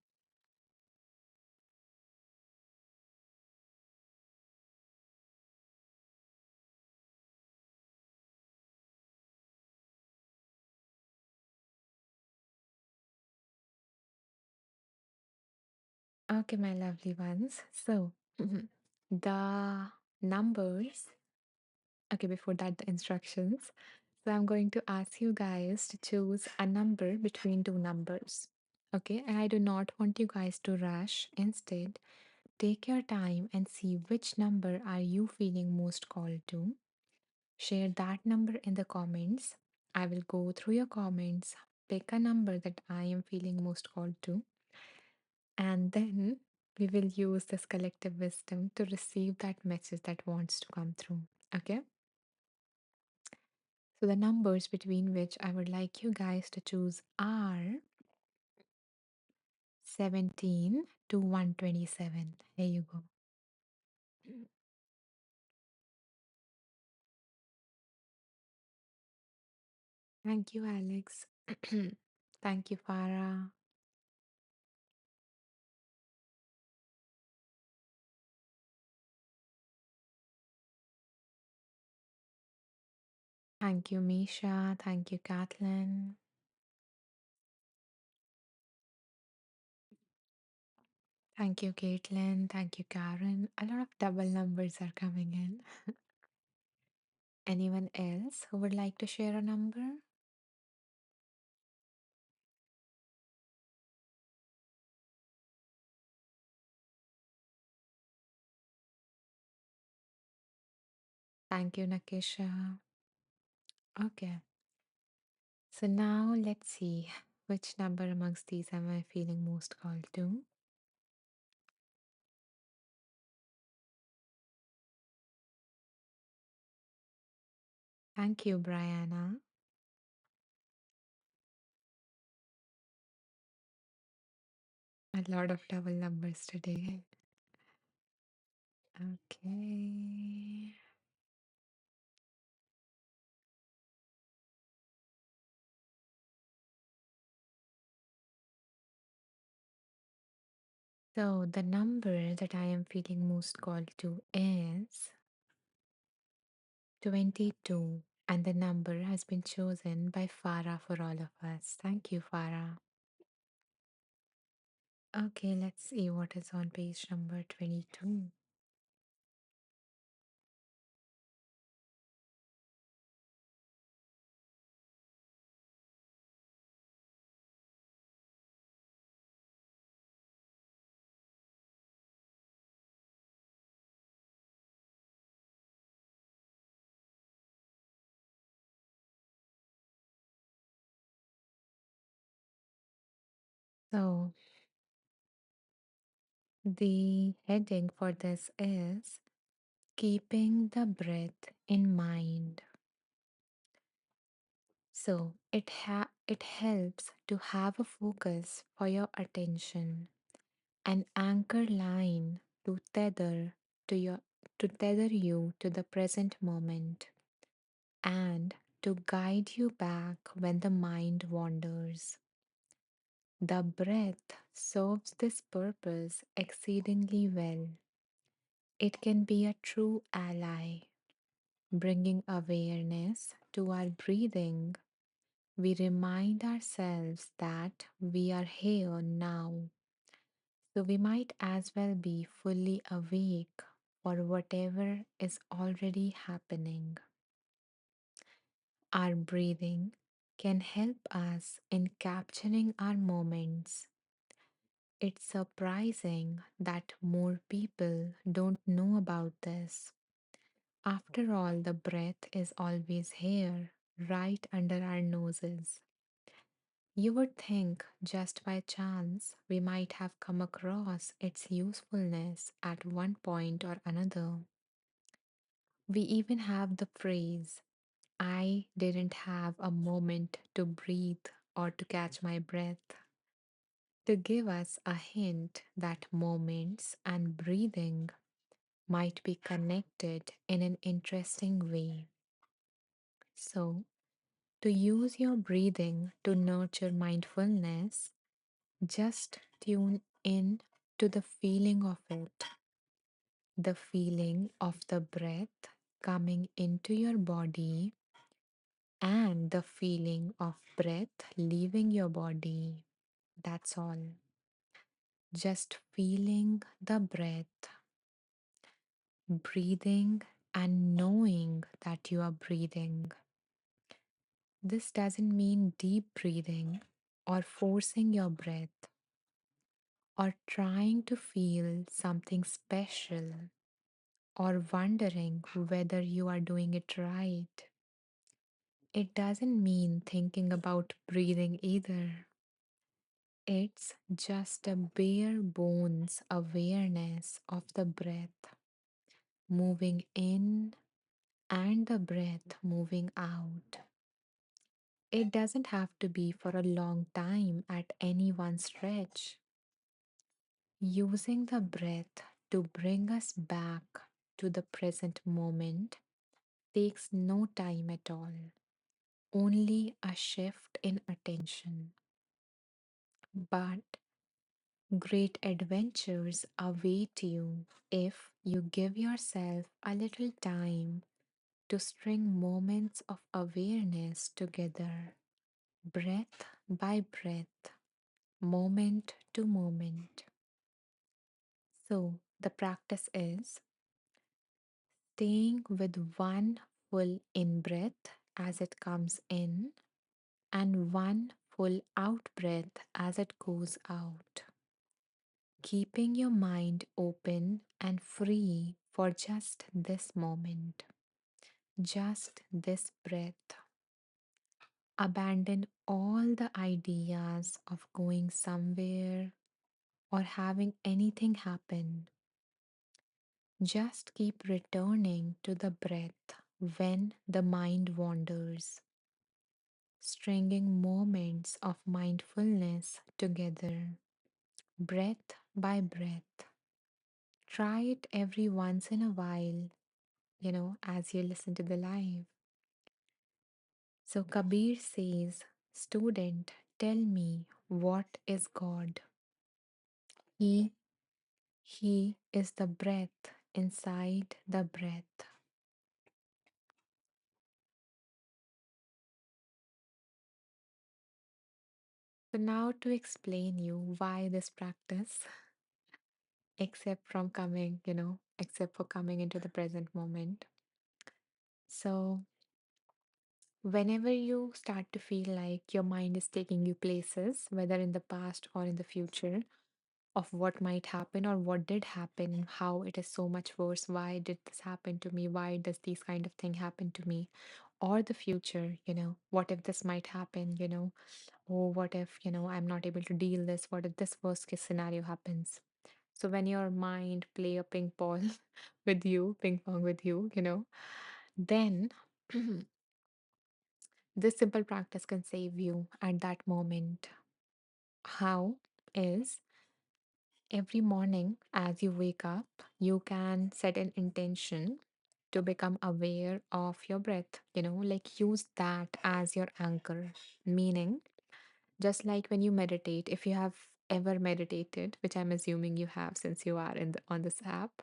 Okay, my lovely ones. So, the numbers. Okay, before that, the instructions. So I'm going to ask you guys to choose a number between two numbers. Okay, and I do not want you guys to rush. Instead, take your time and see which number are you feeling most called to. Share that number in the comments. I will go through your comments, pick a number that I am feeling most called to, and then we will use this collective wisdom to receive that message that wants to come through. Okay? So the numbers between which I would like you guys to choose are 17 to 127. Here you go. Thank you, Alex. Thank you, Farah. Thank you, Misha. Thank you, Kathleen. Thank you, Caitlin. Thank you, Karen. A lot of double numbers are coming in. Anyone else who would like to share a number? Thank you, Nakisha. Okay, so now let's see which number amongst these am I feeling most called to. Thank you, Brianna. A lot of double numbers today. Okay. So the number that I am feeling most called to is 22. And the number has been chosen by Farah for all of us. Thank you, Farah. Okay, let's see what is on page number 22. So the heading for this is keeping the breath in mind. So it helps to have a focus for your attention, an anchor line to your to tether you to the present moment and to guide you back when the mind wanders. The breath serves this purpose exceedingly well. It can be a true ally, bringing awareness to our breathing. We remind ourselves that we are here now, so we might as well be fully awake for whatever is already happening. Our breathing can help us in capturing our moments. It's surprising that more people don't know about this. After all, the breath is always here, right under our noses. You would think just by chance we might have come across its usefulness at one point or another. We even have the phrase, I didn't have a moment to breathe or to catch my breath, to give us a hint that moments and breathing might be connected in an interesting way. So, to use your breathing to nurture mindfulness, just tune in to the feeling of it, the feeling of the breath coming into your body and the feeling of breath leaving your body. That's all. Just feeling the breath, breathing, and knowing that you are breathing. This doesn't mean deep breathing or forcing your breath or trying to feel something special or wondering whether you are doing it right. It doesn't mean thinking about breathing either. It's just a bare bones awareness of the breath moving in and the breath moving out. It doesn't have to be for a long time at any one stretch. Using the breath to bring us back to the present moment takes no time at all, only a shift in attention. But great adventures await you if you give yourself a little time to string moments of awareness together, breath by breath, moment to moment. So, the practice is staying with one full in breath as it comes in and one full out breath as it goes out, keeping your mind open and free for just this moment, just this breath. Abandon all the ideas of going somewhere or having anything happen. Just keep returning to the breath when the mind wanders, stringing moments of mindfulness together, breath by breath. Try it every once in a while, as you listen to the live. So Kabir says, Student, tell me what is God? He He is the breath inside the breath. So now to explain you why this practice, except for coming into the present moment. So whenever you start to feel like your mind is taking you places, whether in the past or in the future, of what might happen or what did happen, how it is so much worse, why did this happen to me, why does these kind of thing happen to me, or the future, what if this might happen, oh, what if, I'm not able to deal this, what if this worst case scenario happens. So when your mind play a ping pong ping pong with you, then this simple practice can save you at that moment. How is every morning as you wake up, you can set an intention to become aware of your breath, like use that as your anchor. Meaning, just like when you meditate, if you have ever meditated, which I'm assuming you have since you are on this app,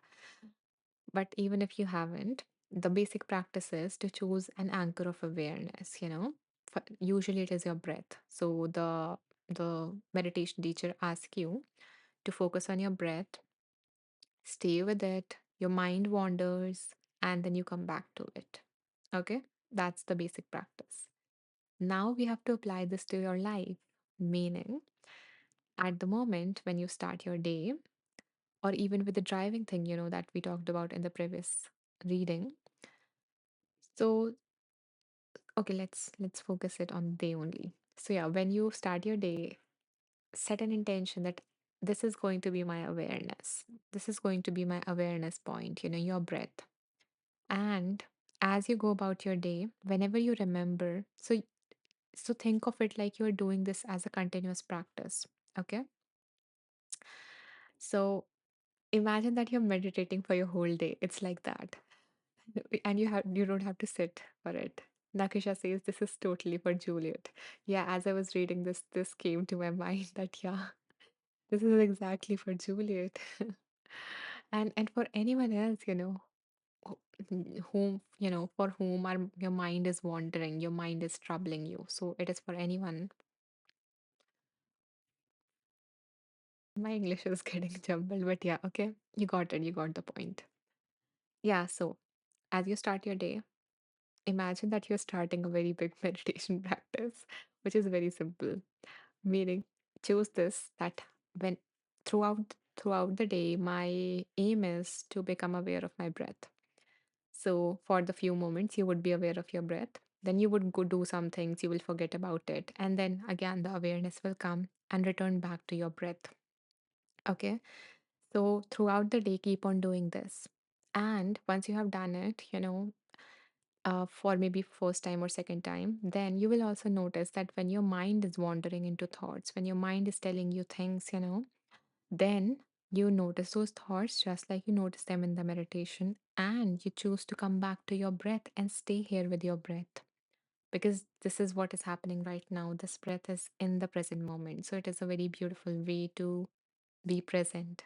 but even if you haven't, the basic practice is to choose an anchor of awareness, Usually it is your breath. So the meditation teacher asks you to focus on your breath, stay with it, your mind wanders, and then you come back to it. Okay? That's the basic practice. Now we have to apply this to your life, meaning at the moment when you start your day, or even with the driving thing, that we talked about in the previous reading. So, okay, let's focus it on day only. So yeah, when you start your day, set an intention that this is going to be my awareness. This is going to be my awareness point, your breath. And as you go about your day, whenever you remember, so think of it like you're doing this as a continuous practice. Okay? So imagine that you're meditating for your whole day. It's like that. And you don't have to sit for it. Nakisha says this is totally for Juliet. Yeah, as I was reading this came to my mind that yeah, this is exactly for Juliet. And for anyone else, whom, for whom your mind is wandering, your mind is troubling you. So it is for anyone. My English is getting jumbled, but yeah, okay. You got it. You got the point. Yeah, so as you start your day, imagine that you're starting a very big meditation practice, which is very simple. Meaning, choose this that when throughout the day, my aim is to become aware of my breath. So for the few moments you would be aware of your breath, then you would go do some things, you will forget about it, and then again the awareness will come and return back to your breath. Okay, so throughout the day, keep on doing this. And once you have done it, for maybe first time or second time, then you will also notice that when your mind is wandering into thoughts, when your mind is telling you things, then you notice those thoughts just like you notice them in the meditation, and you choose to come back to your breath and stay here with your breath, because this is what is happening right now. This breath is in the present moment. So it is a very beautiful way to be present.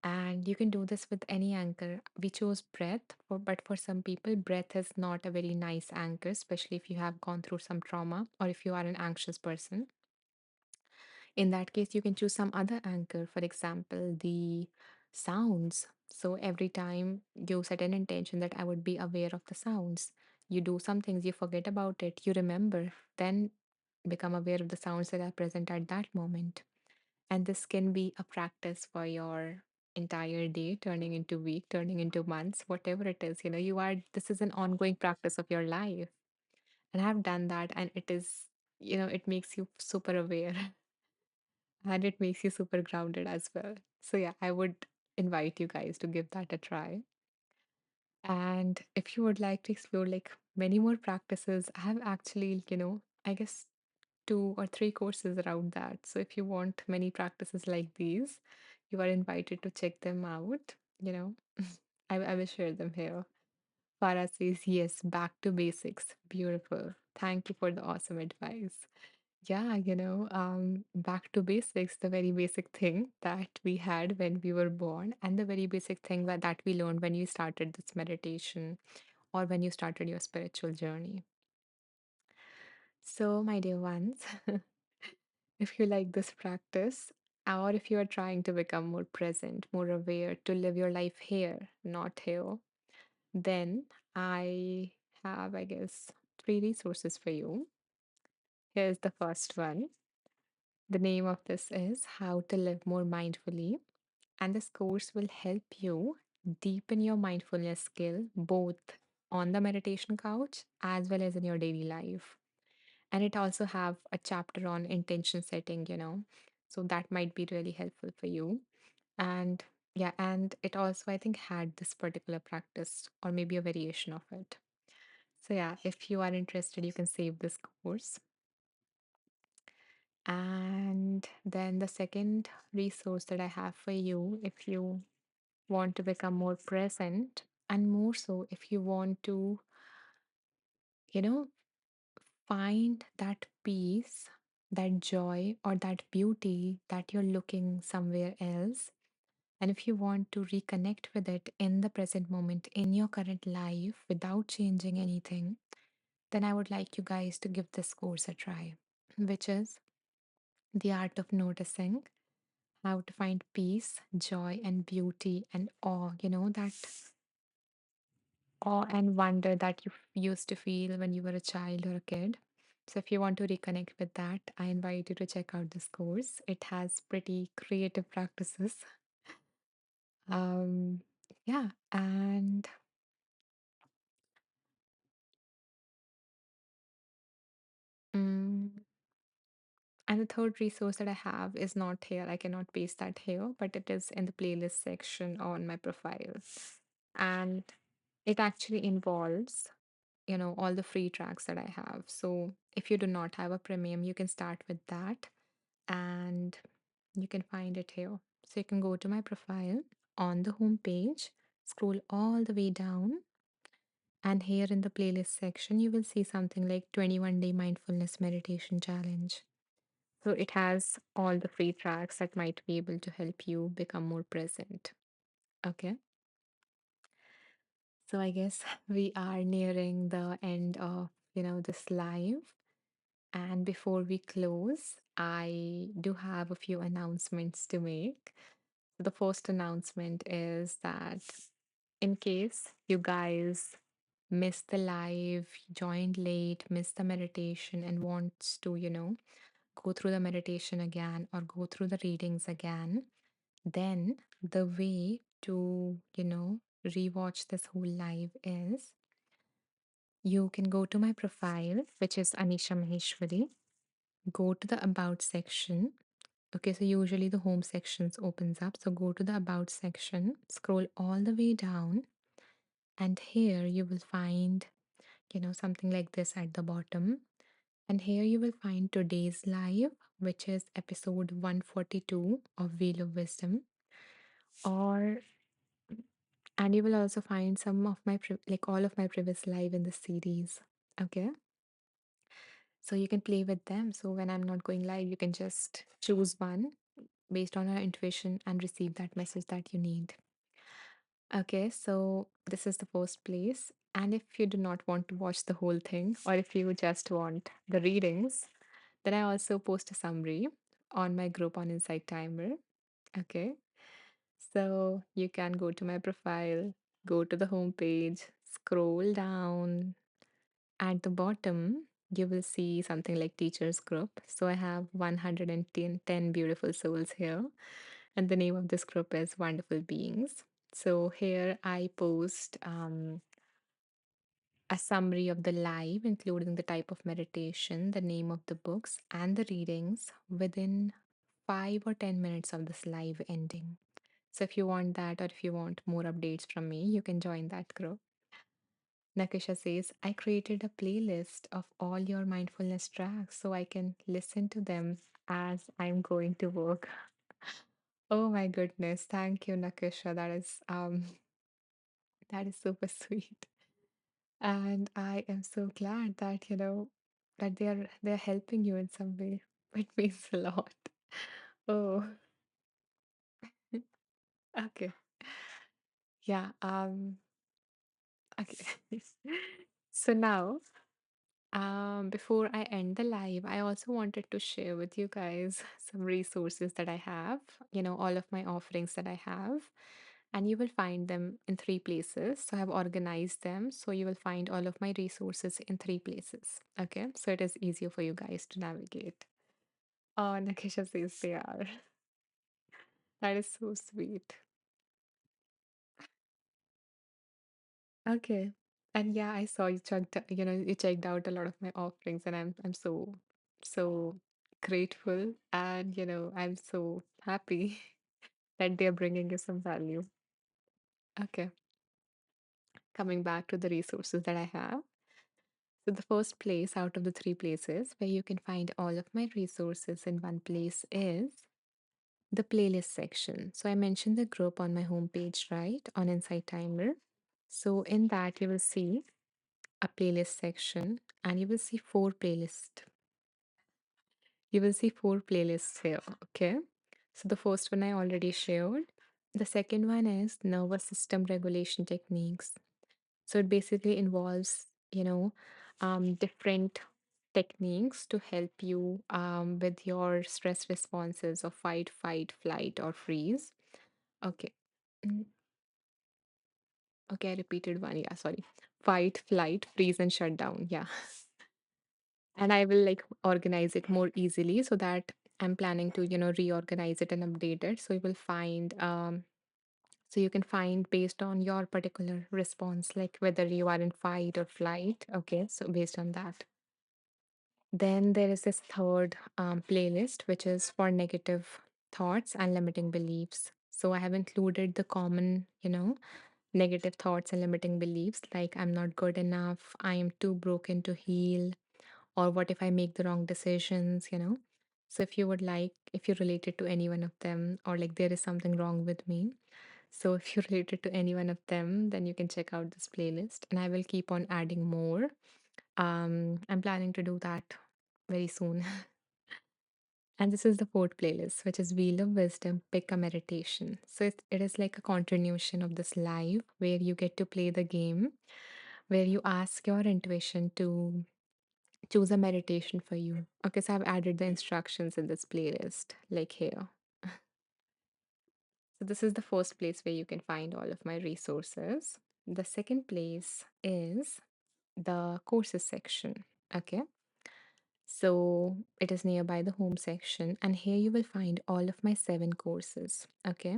And you can do this with any anchor. We chose breath, but for some people, breath is not a very nice anchor, especially if you have gone through some trauma or if you are an anxious person. In that case, you can choose some other anchor, for example, the sounds. So every time you set an intention that I would be aware of the sounds, you do some things, you forget about it, you remember, then become aware of the sounds that are present at that moment. And this can be a practice for your entire day, turning into week, turning into months, whatever it is. This is an ongoing practice of your life. And I've done that, and it makes you super aware and it makes you super grounded as well. So, yeah, I would invite you guys to give that a try. And if you would like to explore like many more practices, I have actually, I guess 2 or 3 courses around that. So if you want many practices like these, you are invited to check them out. You know, I will share them here. Farah says, yes, back to basics. Beautiful. Thank you for the awesome advice. Yeah, back to basics, the very basic thing that we had when we were born, and the very basic thing that we learned when you started this meditation or when you started your spiritual journey. So, my dear ones, if you like this practice, or if you are trying to become more present, more aware, to live your life here, not here, then I have, I guess, 3 resources for you. Here's the first one. The name of this is How to Live More Mindfully. And this course will help you deepen your mindfulness skill both on the meditation couch as well as in your daily life. And it also have a chapter on intention setting, so that might be really helpful for you. And yeah, and it also I think had this particular practice or maybe a variation of it. So yeah, if you are interested, you can save this course. And then the second resource that I have for you, if you want to become more present, and more so if you want to, you know, find that peace, that joy, or that beauty that you're looking somewhere else. And if you want to reconnect with it in the present moment in your current life without changing anything, then I would like you guys to give this course a try, which is The Art of Noticing, how to find peace, joy, and beauty and awe, that awe and wonder that you used to feel when you were a child or a kid. So, if you want to reconnect with that, I invite you to check out this course. It has pretty creative practices. Um, yeah, mm, and the third resource that I have is not here. I cannot paste that here, but it is in the playlist section on my profile. And it actually involves, all the free tracks that I have. So if you do not have a premium, you can start with that and you can find it here. So you can go to my profile on the home page, scroll all the way down, and here in the playlist section, you will see something like 21-day mindfulness meditation challenge. So it has all the free tracks that might be able to help you become more present. Okay. So I guess we are nearing the end of, this live. And before we close, I do have a few announcements to make. The first announcement is that in case you guys missed the live, joined late, missed the meditation, and wants to, go through the meditation again or go through the readings again, then the way to, rewatch this whole live is you can go to my profile, which is Anisha Maheshwari, go to the About section. Okay, so usually the home sections opens up. So go to the About section, scroll all the way down, And here you will find, something like this at the bottom. And here you will find today's live, which is episode 142 of Wheel of Wisdom. Or, and you will also find some of my, like all of my previous live in the series. Okay. So you can play with them. So when I'm not going live, you can just choose one based on your intuition and receive that message that you need. Okay, so this is the first place. And if you do not want to watch the whole thing, or if you just want the readings, then I also post a summary on my group on Insight Timer. Okay, so you can go to my profile, go to the homepage, scroll down. At the bottom, you will see something like teachers group. So I have 110 beautiful souls here. And the name of this group is Wonderful Beings. So here I post a summary of the live, including the type of meditation, the name of the books, and the readings within 5 or 10 minutes of this live ending. So if you want that, or if you want more updates from me, you can join that group. Nakisha says, I created a playlist of all your mindfulness tracks so I can listen to them as I'm going to work. Oh my goodness. Thank you, Nakisha. That is super sweet. And I am so glad that, that they're helping you in some way. It means a lot. Oh, okay. Yeah, okay. So now, before I end the live, I also wanted to share with you guys some resources that I have, all of my offerings that I have, and you will find them in three places. So I've organized them. So you will find all of my resources in three places. Okay. So it is easier for you guys to navigate. Oh, Nakisha says they are. That is so sweet. Okay. And yeah, I saw you checked out a lot of my offerings, and I'm so grateful, and I'm so happy that they're bringing you some value. Okay, coming back to the resources that I have. So the first place out of the three places where you can find all of my resources in one place is the playlist section. So I mentioned the group on my homepage, right? On Insight Timer. So in that you will see a playlist section, and you will see four playlists. You will see four playlists here. Okay. So the first one I already shared. The second one is nervous system regulation techniques. So it basically involves, different techniques to help you with your stress responses of fight, flight, or freeze. Okay. Mm, okay, I repeated one. Yeah, sorry. Fight, flight, freeze, and shut down. Yeah. And I will like organize it more easily so that I'm planning to, reorganize it and update it. So you will find, so you can find based on your particular response, like whether you are in fight or flight. Okay. So based on that. Then there is this third playlist, which is for negative thoughts and limiting beliefs. So I have included the common, negative thoughts and limiting beliefs like I'm not good enough, I am too broken to heal, or what if I make the wrong decisions. So if you would like, if you're related to any one of them, or like there is something wrong with me. So if you're related to any one of them, then you can check out this playlist and I will keep on adding more. I'm planning to do that very soon. And this is the fourth playlist, which is Wheel of Wisdom, Pick a Meditation. So it is like a continuation of this live where you get to play the game, where you ask your intuition to choose a meditation for you. Okay, so I've added the instructions in this playlist, like here. So this is the first place where you can find all of my resources. The second place is the courses section. Okay. So it is nearby the home section, and here you will find all of my 7 courses. Okay.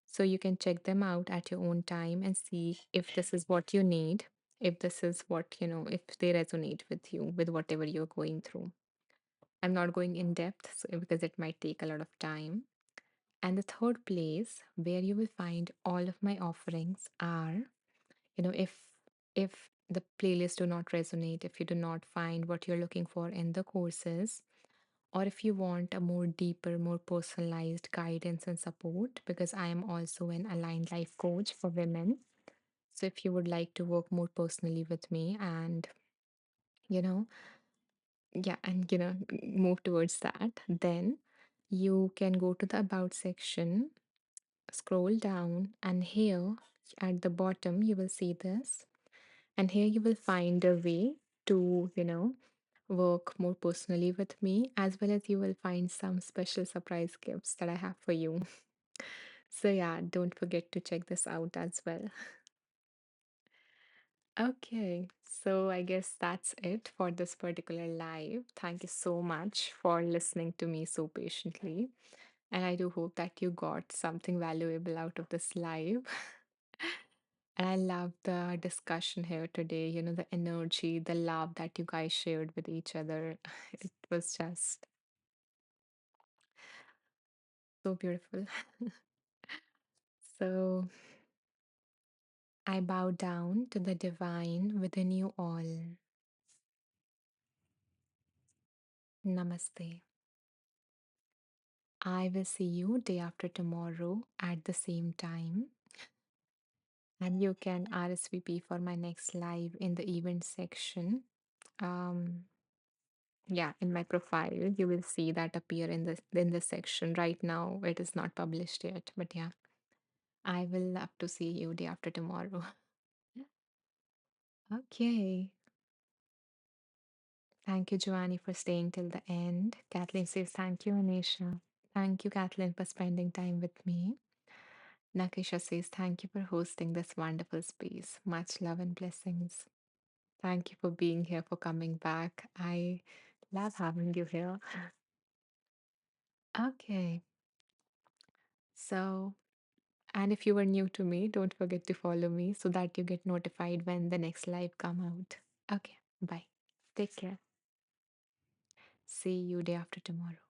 So you can check them out at your own time and see if this is what you need, if this is what, if they resonate with you, with whatever you're going through. I'm not going in depth because it might take a lot of time. And the third place where you will find all of my offerings are If the playlist do not resonate, if you do not find what you're looking for in the courses, or if you want a more deeper, more personalized guidance and support, because I am also an aligned life coach for women. So if you would like to work more personally with me and, you know, yeah, and, move towards that, then you can go to the About section, scroll down, and here at the bottom, you will see this. And here you will find a way to, work more personally with me, as well as you will find some special surprise gifts that I have for you. So, yeah, don't forget to check this out as well. Okay, so I guess that's it for this particular live. Thank you so much for listening to me so patiently. And I do hope that you got something valuable out of this live. And I love the discussion here today, the energy, the love that you guys shared with each other. It was just so beautiful. So I bow down to the divine within you all. Namaste. I will see you day after tomorrow at the same time. And you can RSVP for my next live in the event section. Um, yeah, in my profile, you will see that appear in the section. Right now, it is not published yet, but yeah, I will love to see you day after tomorrow. Okay. Thank you, Giovanni, for staying till the end. Kathleen says, thank you, Anisha. Thank you, Kathleen, for spending time with me. Nakisha says, thank you for hosting this wonderful space. Much love and blessings. Thank you for being here, for coming back. I love having you here. Okay. So, and if you are new to me, don't forget to follow me so that you get notified when the next live come out. Okay. Bye. Take care. See you day after tomorrow.